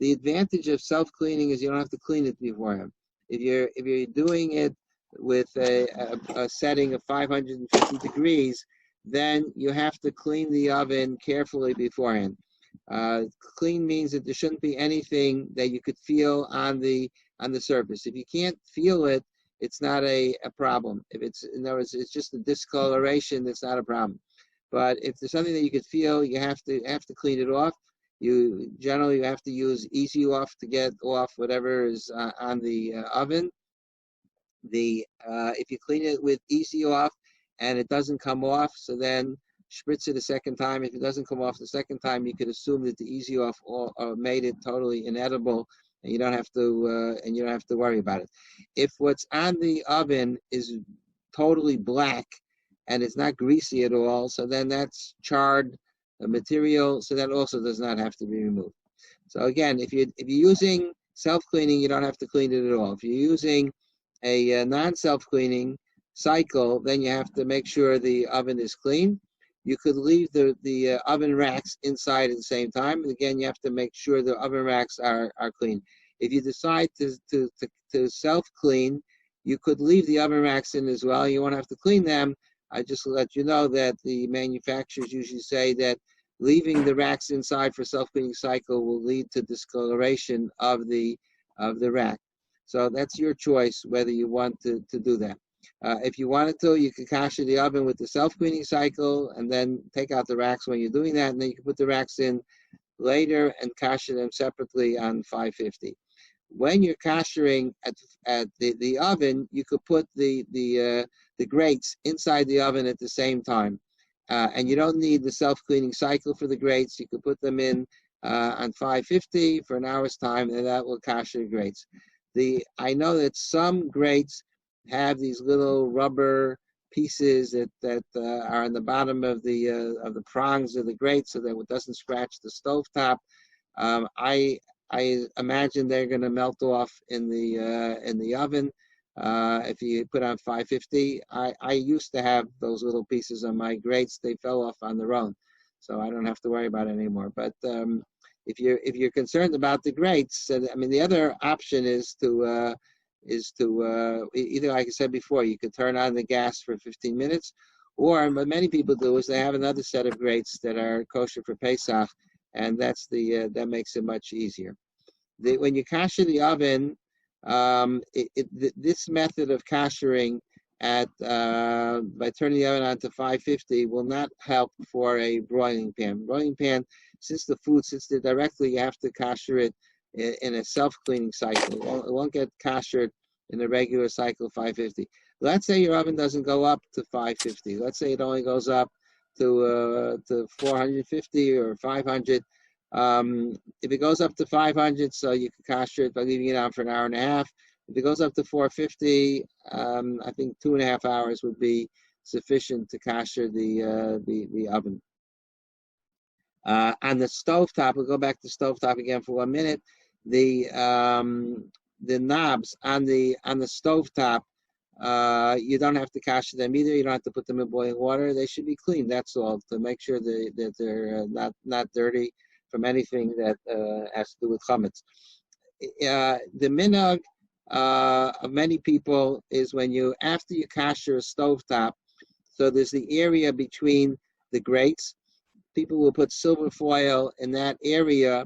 The advantage of self-cleaning is you don't have to clean it beforehand. If you're doing it with a setting of 550 degrees, then you have to clean the oven carefully beforehand. Clean means that there shouldn't be anything that you could feel on the surface. If you can't feel it, it's not a problem. If it's, in other words, it's just a discoloration, that's not a problem. But if there's something that you could feel, you have to clean it off. You generally have to use Easy Off to get off whatever is on the oven. If you clean it with Easy Off and it doesn't come off, so then spritz it a second time. If it doesn't come off the second time, you could assume that the Easy Off made it totally inedible, and you don't have to worry about it. If what's on the oven is totally black and it's not greasy at all, so then that's charred material, so that also does not have to be removed. So again, if you're using self-cleaning, you don't have to clean it at all. If you're using a non-self-cleaning cycle, then you have to make sure the oven is clean. You could leave the oven racks inside at the same time. And again, you have to make sure the oven racks are clean. If you decide to self-clean, you could leave the oven racks in as well. You won't have to clean them. I just let you know that the manufacturers usually say that leaving the racks inside for self-cleaning cycle will lead to discoloration of the rack. So that's your choice whether you want to do that. If you wanted to, you could kasher the oven with the self-cleaning cycle and then take out the racks when you're doing that, and then you can put the racks in later and kasher them separately on 550. When you're kashering at the oven, you could put the grates inside the oven at the same time. And you don't need the self-cleaning cycle for the grates. You could put them in on 550 for an hour's time, and that will kasher the grates. I know that some grates have these little rubber pieces that are on the bottom of the prongs of the grate, so that it doesn't scratch the stovetop. I imagine they're going to melt off in the oven if you put on 550. I used to have those little pieces on my grates. They fell off on their own, so I don't have to worry about it anymore. But if you're concerned about the grates, I mean, the other option is to either, like I said before, you could turn on the gas for 15 minutes, or what many people do is they have another set of grates that are kosher for Pesach, and that makes it much easier. When you kasher the oven, this method of kashering by turning the oven on to 550 will not help for a broiling pan. Broiling pan, since the food sits there directly, you have to kasher it in a self-cleaning cycle. It won't get kashered in a regular cycle 550. Let's say your oven doesn't go up to 550. Let's say it only goes up to 450 or 500. If it goes up to 500, so you can kasher it by leaving it on for an hour and a half. If it goes up to 450, I think 2.5 hours would be sufficient to kasher the oven. On the stovetop, we'll go back to stovetop again for 1 minute. The knobs on the stovetop, you don't have to kasher them either. You don't have to put them in boiling water. They should be clean. That's all, to make sure that they're not dirty from anything that has to do with chametz. The minhag of many people is when after you kasher a stovetop, so there's the area between the grates. People will put silver foil in that area.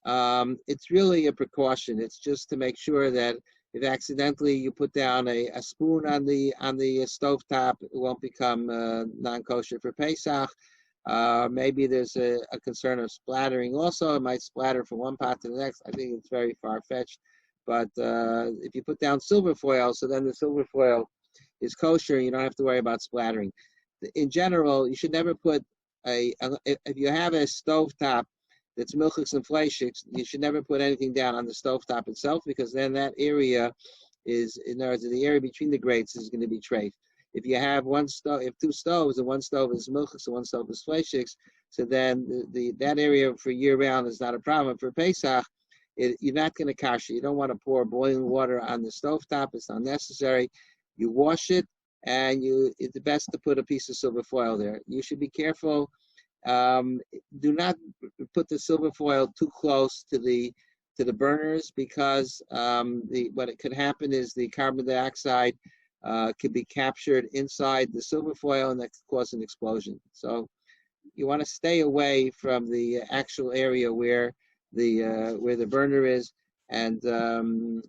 It's really a precaution. It's just to make sure that if accidentally you put down a spoon on the stovetop, it won't become non-kosher for Pesach. Maybe there's a concern of splattering also. It might splatter from one pot to the next. I think it's very far-fetched. But if you put down silver foil, so then the silver foil is kosher, you don't have to worry about splattering. In general, you should never put if you have a stovetop that's milchiks and fleishiks, you should never put anything down on the stovetop itself, because then that area is, in other words, the area between the grates is going to be treif. If you have two stoves, and one stove is milchiks and one stove is fleishiks, so then that area for year round is not a problem. For Pesach, you're not going to kasher. You don't want to pour boiling water on the stovetop. It's not necessary. You wash it, and it's best to put a piece of silver foil there. You should be careful. Do not put the silver foil too close to the burners, because what it could happen is the carbon dioxide could be captured inside the silver foil, and that could cause an explosion. So you want to stay away from the actual area where the burner is, and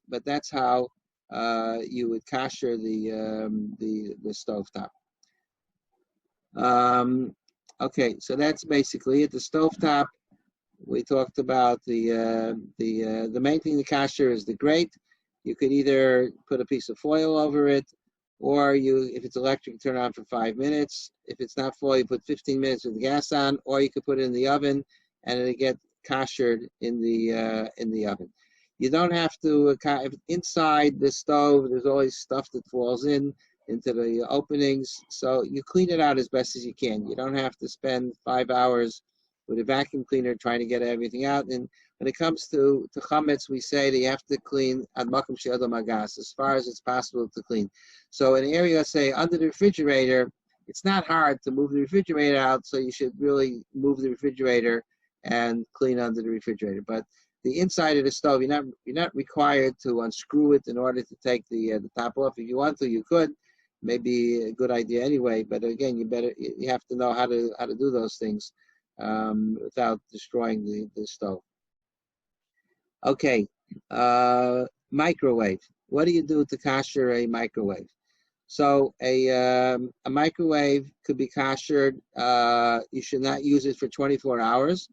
but that's how you would kasher the stovetop. Okay, so that's basically it. The stovetop, we talked about the main thing to kasher is the grate. You could either put a piece of foil over it, or if it's electric, turn it on for 5 minutes. If it's not foil, you put 15 minutes with the gas on, or you could put it in the oven, and it'll get kashered in the oven. You don't have to, inside the stove, there's always stuff that falls into the openings, so you clean it out as best as you can. You don't have to spend 5 hours with a vacuum cleaner trying to get everything out. And when it comes to chametz, we say that you have to clean ad makom she'ado magas, as far as it's possible to clean. So in an area, say, under the refrigerator, it's not hard to move the refrigerator out, so you should really move the refrigerator and clean under the refrigerator. But the inside of the stove, you're not required to unscrew it in order to take the top off. If you want to, you could. Maybe a good idea anyway. But again, you have to know how to do those things without destroying the stove. Okay, microwave. What do you do to kasher a microwave? So a microwave could be kashered. You should not use it for 24 hours.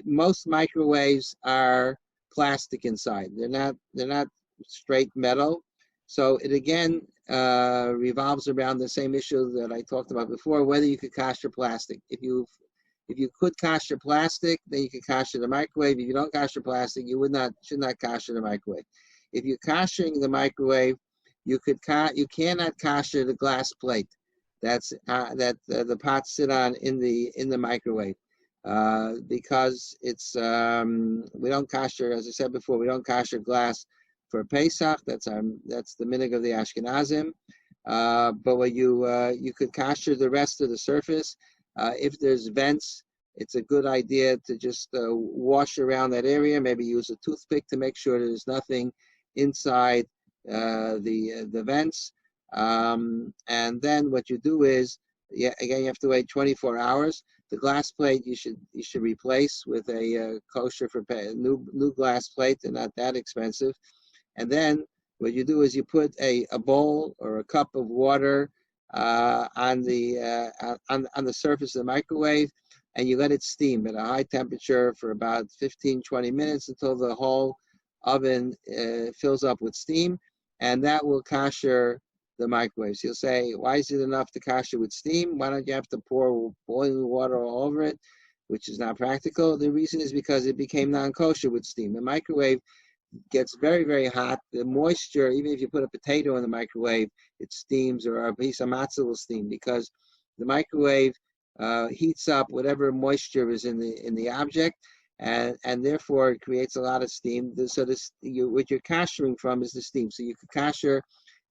Most microwaves are plastic inside. They're not straight metal. So it again revolves around the same issue that I talked about before, whether you could kasher plastic. If you could kasher plastic, then you could kasher the microwave. If you don't kasher plastic, you should not kasher the microwave. If you're kashering the microwave, you cannot kasher the glass plate that the pots sit on in the microwave. Because it's we don't kasher, as I said before, we don't kasher glass for Pesach. That's the minhag of the Ashkenazim. But when you could kasher the rest of the surface. If there's vents, it's a good idea to just wash around that area. Maybe use a toothpick to make sure there's nothing inside the vents. And then what you do is, again, you have to wait 24 hours. The glass plate you should replace with a kosher for new glass plate. They're not that expensive. And then what you do is you put a bowl or a cup of water on the surface of the microwave, and you let it steam at a high temperature for about 15-20 minutes until the whole oven fills up with steam, and that will kasher the microwave. So you'll say, why is it enough to kasher with steam? Why don't you have to pour boiling water all over it, which is not practical? The reason is because it became non-kosher with steam. The microwave, gets very, very hot. The moisture, even if you put a potato in the microwave, it steams, or a piece of matzah will steam, because the microwave heats up whatever moisture is in the object, and therefore it creates a lot of steam. So what you're kashering from is the steam. So you could kasher,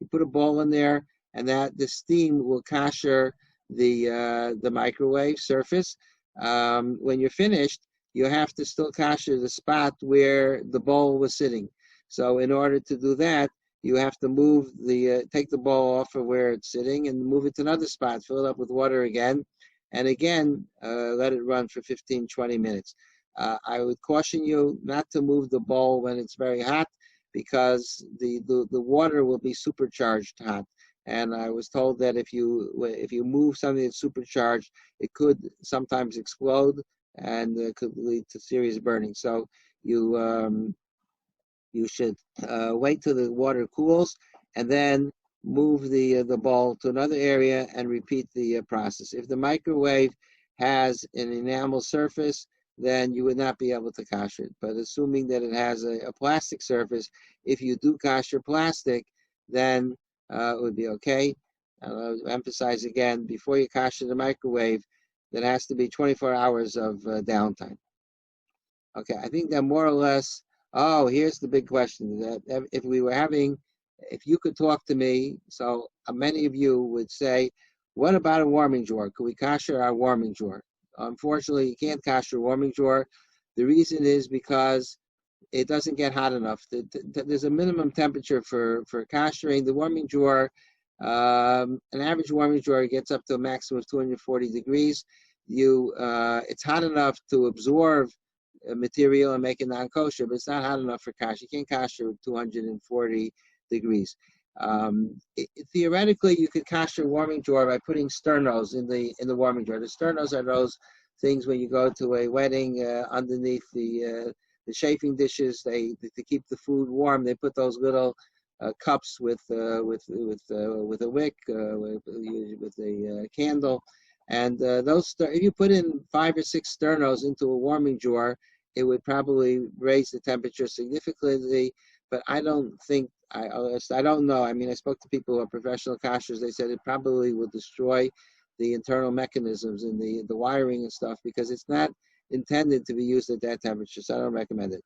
you put a bowl in there, and that the steam will kasher the microwave surface. When you're finished, you have to still kasher the spot where the bowl was sitting. So in order to do that, you have to move take the bowl off of where it's sitting and move it to another spot, fill it up with water again, and again, let it run for 15, 20 minutes. I would caution you not to move the bowl when it's very hot, because the water will be supercharged hot. And I was told that if you move something that's supercharged, it could sometimes explode and could lead to serious burning. So you should wait till the water cools, and then move the bowl to another area and repeat the process. If the microwave has an enamel surface, then you would not be able to kasher it. But assuming that it has a plastic surface, if you do kasher plastic, then it would be okay. I'll emphasize again, before you kasher the microwave, there has to be 24 hours of downtime. Okay, I think that more or less. Oh, here's the big question: that if you could talk to me, so many of you would say, what about a warming drawer? Could we kasher our warming drawer? Unfortunately, you can't kasher a warming drawer. The reason is because it doesn't get hot enough. There's a minimum temperature for kashering. The warming drawer, an average warming drawer gets up to a maximum of 240 degrees. It's hot enough to absorb material and make it non-kosher, but it's not hot enough for kasher. You can't kasher at 240 degrees. Theoretically, you could kasher a warming drawer by putting sternos in the warming drawer. The sternos are those things when you go to a wedding, underneath the chafing dishes, to keep the food warm, they put those little cups with a wick, with a candle, and if you put in 5 or 6 sternos into a warming drawer, it would probably raise the temperature significantly. But I don't know. I mean, I spoke to people who are professional kashers. They said it probably will destroy the internal mechanisms in the wiring and stuff, because it's not intended to be used at that temperature, so I don't recommend it.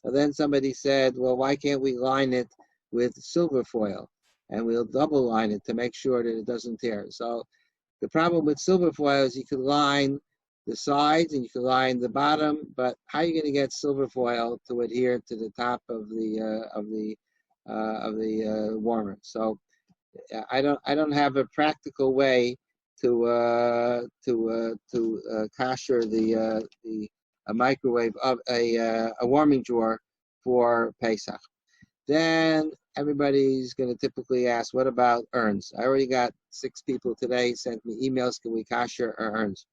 And then somebody said, well, why can't we line it with silver foil? And we'll double line it to make sure that it doesn't tear. So the problem with silver foil is you can line the sides and you can line the bottom, but how are you going to get silver foil to adhere to the top of the warmer? So I don't have a practical way to kasher a microwave of a warming drawer for Pesach. Then everybody's going to typically ask, what about urns? I already got 6 people today sent me emails, can we kasher our urns?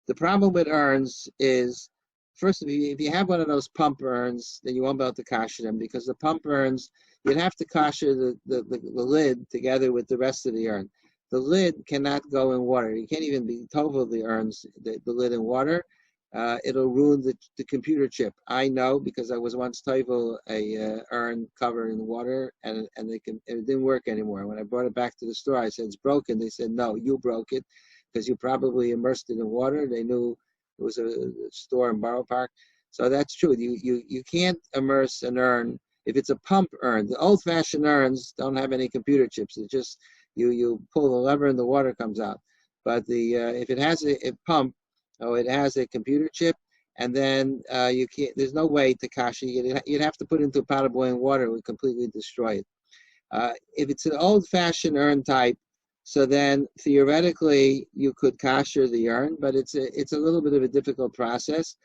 The problem with urns is, first, if you have one of those pump urns, then you won't be able to kasher them, because the pump urns, you'd have to kasher the lid together with the rest of the urn. The lid cannot go in water. You can't even be tovel the urns, the lid in water. It'll ruin the computer chip. I know, because I was once tovel a urn covered in water, and it didn't work anymore. When I brought it back to the store, I said, it's broken. They said, no, you broke it, because you probably immersed it in water. They knew it was a store in Borough Park. So that's true. You can't immerse an urn if it's a pump urn. The old-fashioned urns don't have any computer chips. It's just you pull the lever and the water comes out. But if it has a pump, it has a computer chip, and then you can't. There's no way to kasher. You'd have to put it into a pot of boiling water. It would completely destroy it. If it's an old-fashioned urn type, so then theoretically you could kasher the urn, but it's a little bit of a difficult process,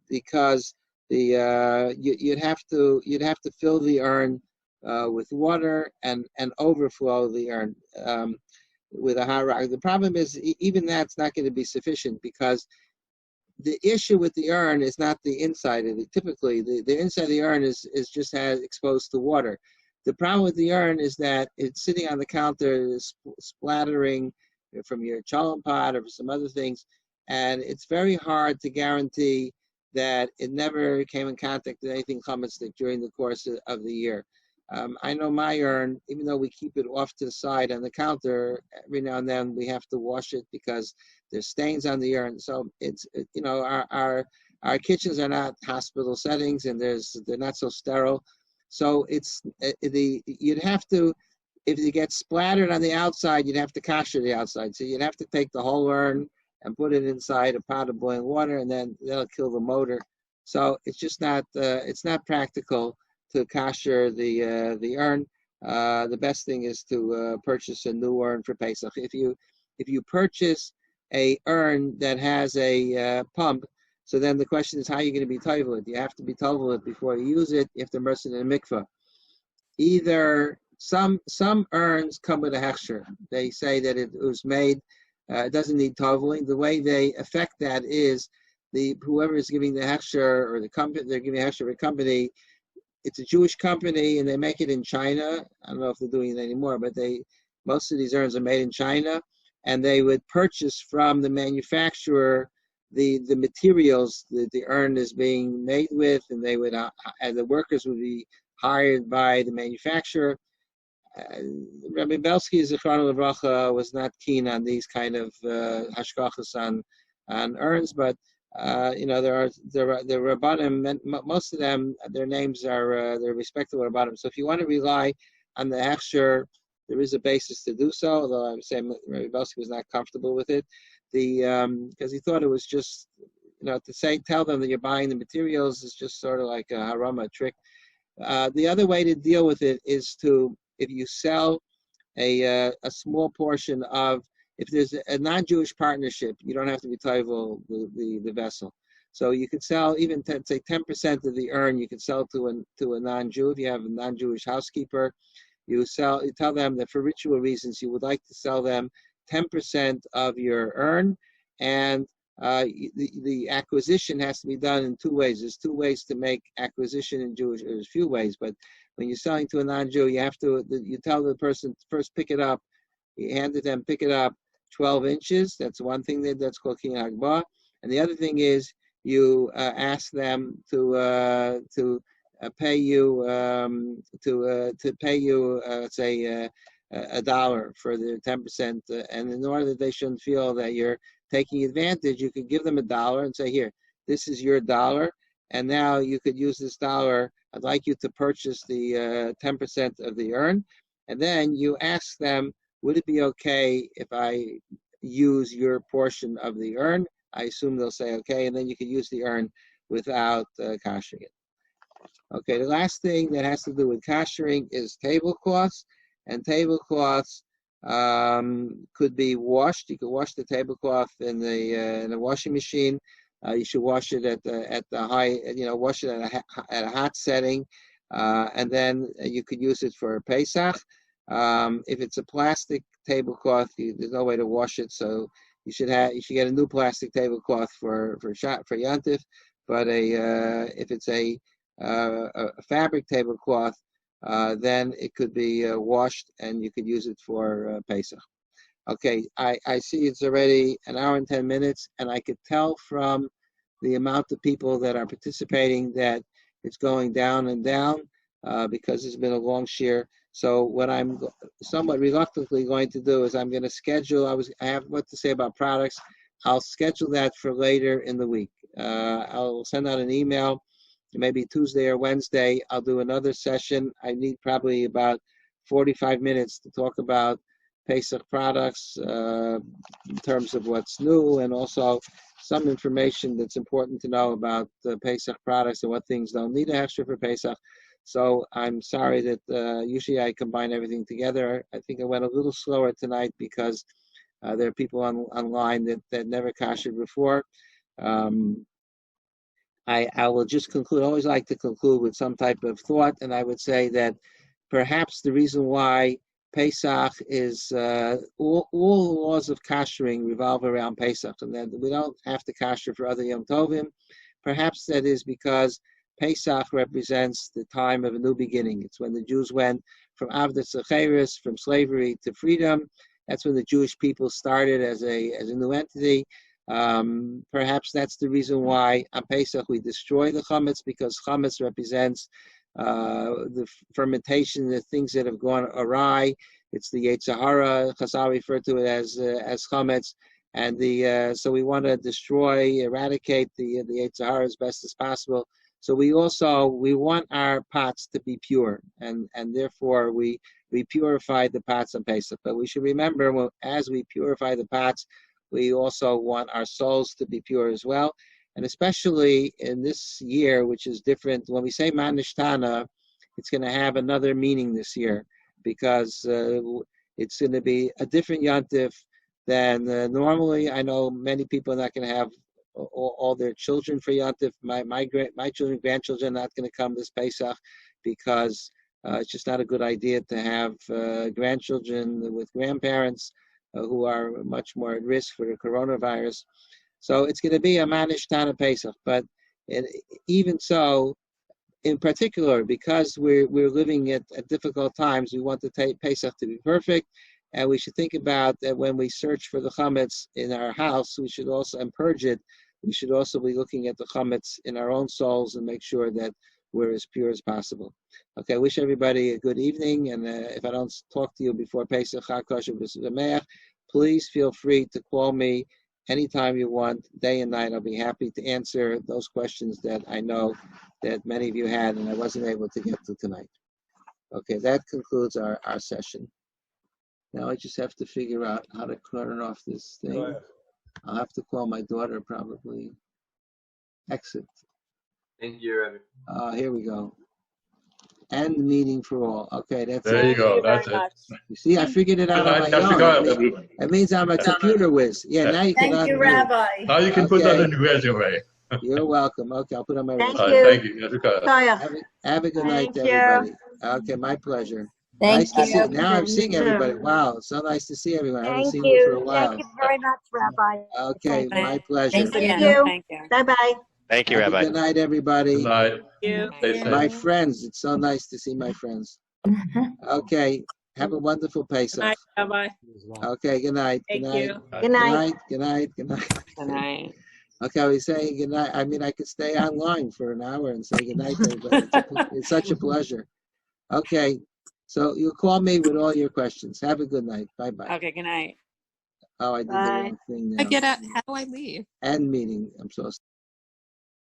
because you'd have to fill the urn with water and overflow the urn with a hot rock. The problem is even that's not going to be sufficient, because the issue with the urn is not the inside of it. Typically, the inside of the urn is just exposed to water. The problem with the urn is that it's sitting on the counter, splattering from your cholent pot or some other things, and it's very hard to guarantee that it never came in contact with anything chametzik during the course of the year. I know my urn, even though we keep it off to the side on the counter, every now and then we have to wash it because there's stains on the urn. So our kitchens are not hospital settings, and they're not so sterile. So you'd have to, if you get splattered on the outside, you'd have to kasher the outside. So you'd have to take the whole urn and put it inside a pot of boiling water, and then that'll kill the motor. So it's just not it's not practical to kasher the urn. The best thing is to purchase a new urn for Pesach. If you purchase a urn that has a pump, so then the question is how you're going to be tovel it. You have to be tovel it before you use it. You have to immerse it in a mikveh. Either some urns come with a hechsher. They say that it was made. It doesn't need toveling. The way they affect that is whoever is giving the hechsher, or the company they're giving a hechsher to a company. It's a Jewish company, and they make it in China. I don't know if they're doing it anymore, but most of these urns are made in China, and they would purchase from the manufacturer the materials that the urn is being made with, and they would and the workers would be hired by the manufacturer. Rabbi Belsky Zichron Levracha was not keen on these kind of hashgachas on urns, but there are Rabbanim, most of them, their names are they're respectable Rabbanim. So if you want to rely on the hechsher, there is a basis to do so. Although I'm saying Rabbi Belsky was not comfortable with it, because he thought it was just to tell them that you're buying the materials is just sort of like a harama trick. The other way to deal with it is if you sell a small portion of, if there's a non-Jewish partnership, you don't have to be tovel the vessel. So you could sell even say 10% of the urn. You could sell to a non-Jew. If you have a non-Jewish housekeeper, you tell them that for ritual reasons you would like to sell them 10% of your urn, and the acquisition has to be done in two ways. There's two ways to make acquisition in Jewish. There's a few ways, but when you're selling to a non-Jew, you tell the person first pick it up. You hand it to them, pick it up 12 inches. That's one thing that's called King Hagbah. And the other thing is you ask them to pay you say $1 for the 10%, and in order that they shouldn't feel that you're taking advantage, you could give them $1 and say, here, this is your $1, and now you could use this $1. I'd like you to purchase the 10% of the urn, and then you ask them, would it be okay if I use your portion of the urn? I assume they'll say okay, and then you could use the urn without kashering it. Okay, the last thing that has to do with kashering is tablecloths, and tablecloths could be washed. You could wash the tablecloth in the washing machine. You should wash it at the high, wash it at a hot setting, and then you could use it for Pesach. If it's a plastic tablecloth, there's no way to wash it, so you should get a new plastic tablecloth for Yantif. But if it's a fabric tablecloth, then it could be washed, and you could use it for Pesach. Okay, I see it's already an hour and 10 minutes, and I could tell from the amount of people that are participating that it's going down and down because it's been a long shir. So what I'm somewhat reluctantly going to do is I'm going to schedule, I have what to say about products. I'll schedule that for later in the week. I'll send out an email, maybe Tuesday or Wednesday. I'll do another session. I need probably about 45 minutes to talk about Pesach products in terms of what's new, and also some information that's important to know about Pesach products and what things don't need a hechsher for Pesach. So I'm sorry that usually I combine everything together. I think I went a little slower tonight because there are people online that never kashered before. I will just conclude. I always like to conclude with some type of thought, and I would say that perhaps the reason why Pesach is all the laws of kashering revolve around Pesach, and that we don't have to kasher for other Yom Tovim. Perhaps that is because Pesach represents the time of a new beginning. It's when the Jews went from Avdas Acheres, from slavery to freedom. That's when the Jewish people started as a new entity. Perhaps that's the reason why on Pesach we destroy the chametz, because chametz represents the fermentation, the things that have gone awry. It's the Yetzer Hara. Chazal referred to it as chametz, and so we want to destroy, eradicate the Yetzer Hara as best as possible. So we want our pots to be pure, and therefore we purify the pots on Pesach. But we should remember, as we purify the pots, we also want our souls to be pure as well. And especially in this year, which is different, when we say Manishtana, it's going to have another meaning this year, because it's going to be a different Yantif than normally. I know many people are not going to have all their children for Yantif. My children, grandchildren are not going to come this Pesach, because it's just not a good idea to have grandchildren with grandparents who are much more at risk for the coronavirus. So it's going to be a Manish Tana Pesach. But even so, in particular, because we're living at difficult times, we want the Pesach to be perfect. And we should think about that when we search for the chametz in our house, we should also, and purge it, we should also be looking at the chametz in our own souls and make sure that we're as pure as possible. Okay, I wish everybody a good evening. And if I don't talk to you before Pesach, please feel free to call me anytime you want, day and night. I'll be happy to answer those questions that I know that many of you had and I wasn't able to get to tonight. Okay, that concludes our session. Now I just have to figure out how to turn off this thing. I'll have to call my daughter probably. Exit. Thank you, Rabbi. Here we go. End meeting for all. Okay, that's there it. you go. That's it. You see, I figured it out on my own. It means I'm a computer whiz. Yeah, now you can. Thank you, Rabbi. Now you can put that in the resume. You're welcome. Okay, I'll put on my resume. Thank you. Have a good night to everybody. Okay, my pleasure. Thank nice you. To see. Now I'm seeing everybody. Wow, it's so nice to see everyone. I haven't seen you you for a while. Thank you very much, Rabbi. Okay, my pleasure. Thank you. Bye-bye. Thank you, Rabbi. Good night, everybody. Good night. Thank you. My friends, it's so nice to see my friends. Okay, have a wonderful Pesach. Good night, Rabbi. Okay, good night. Thank good night. you. Good night. Good night. Good night. Good night. Okay, I was saying good night. I mean, I could stay online for an hour and say good night to everybody. It's such a pleasure. Okay, so you call me with all your questions. Have a good night. Bye-bye. Okay, good night. Oh, I did the wrong thing now. I get out. How do I leave? End meeting. I'm so sorry.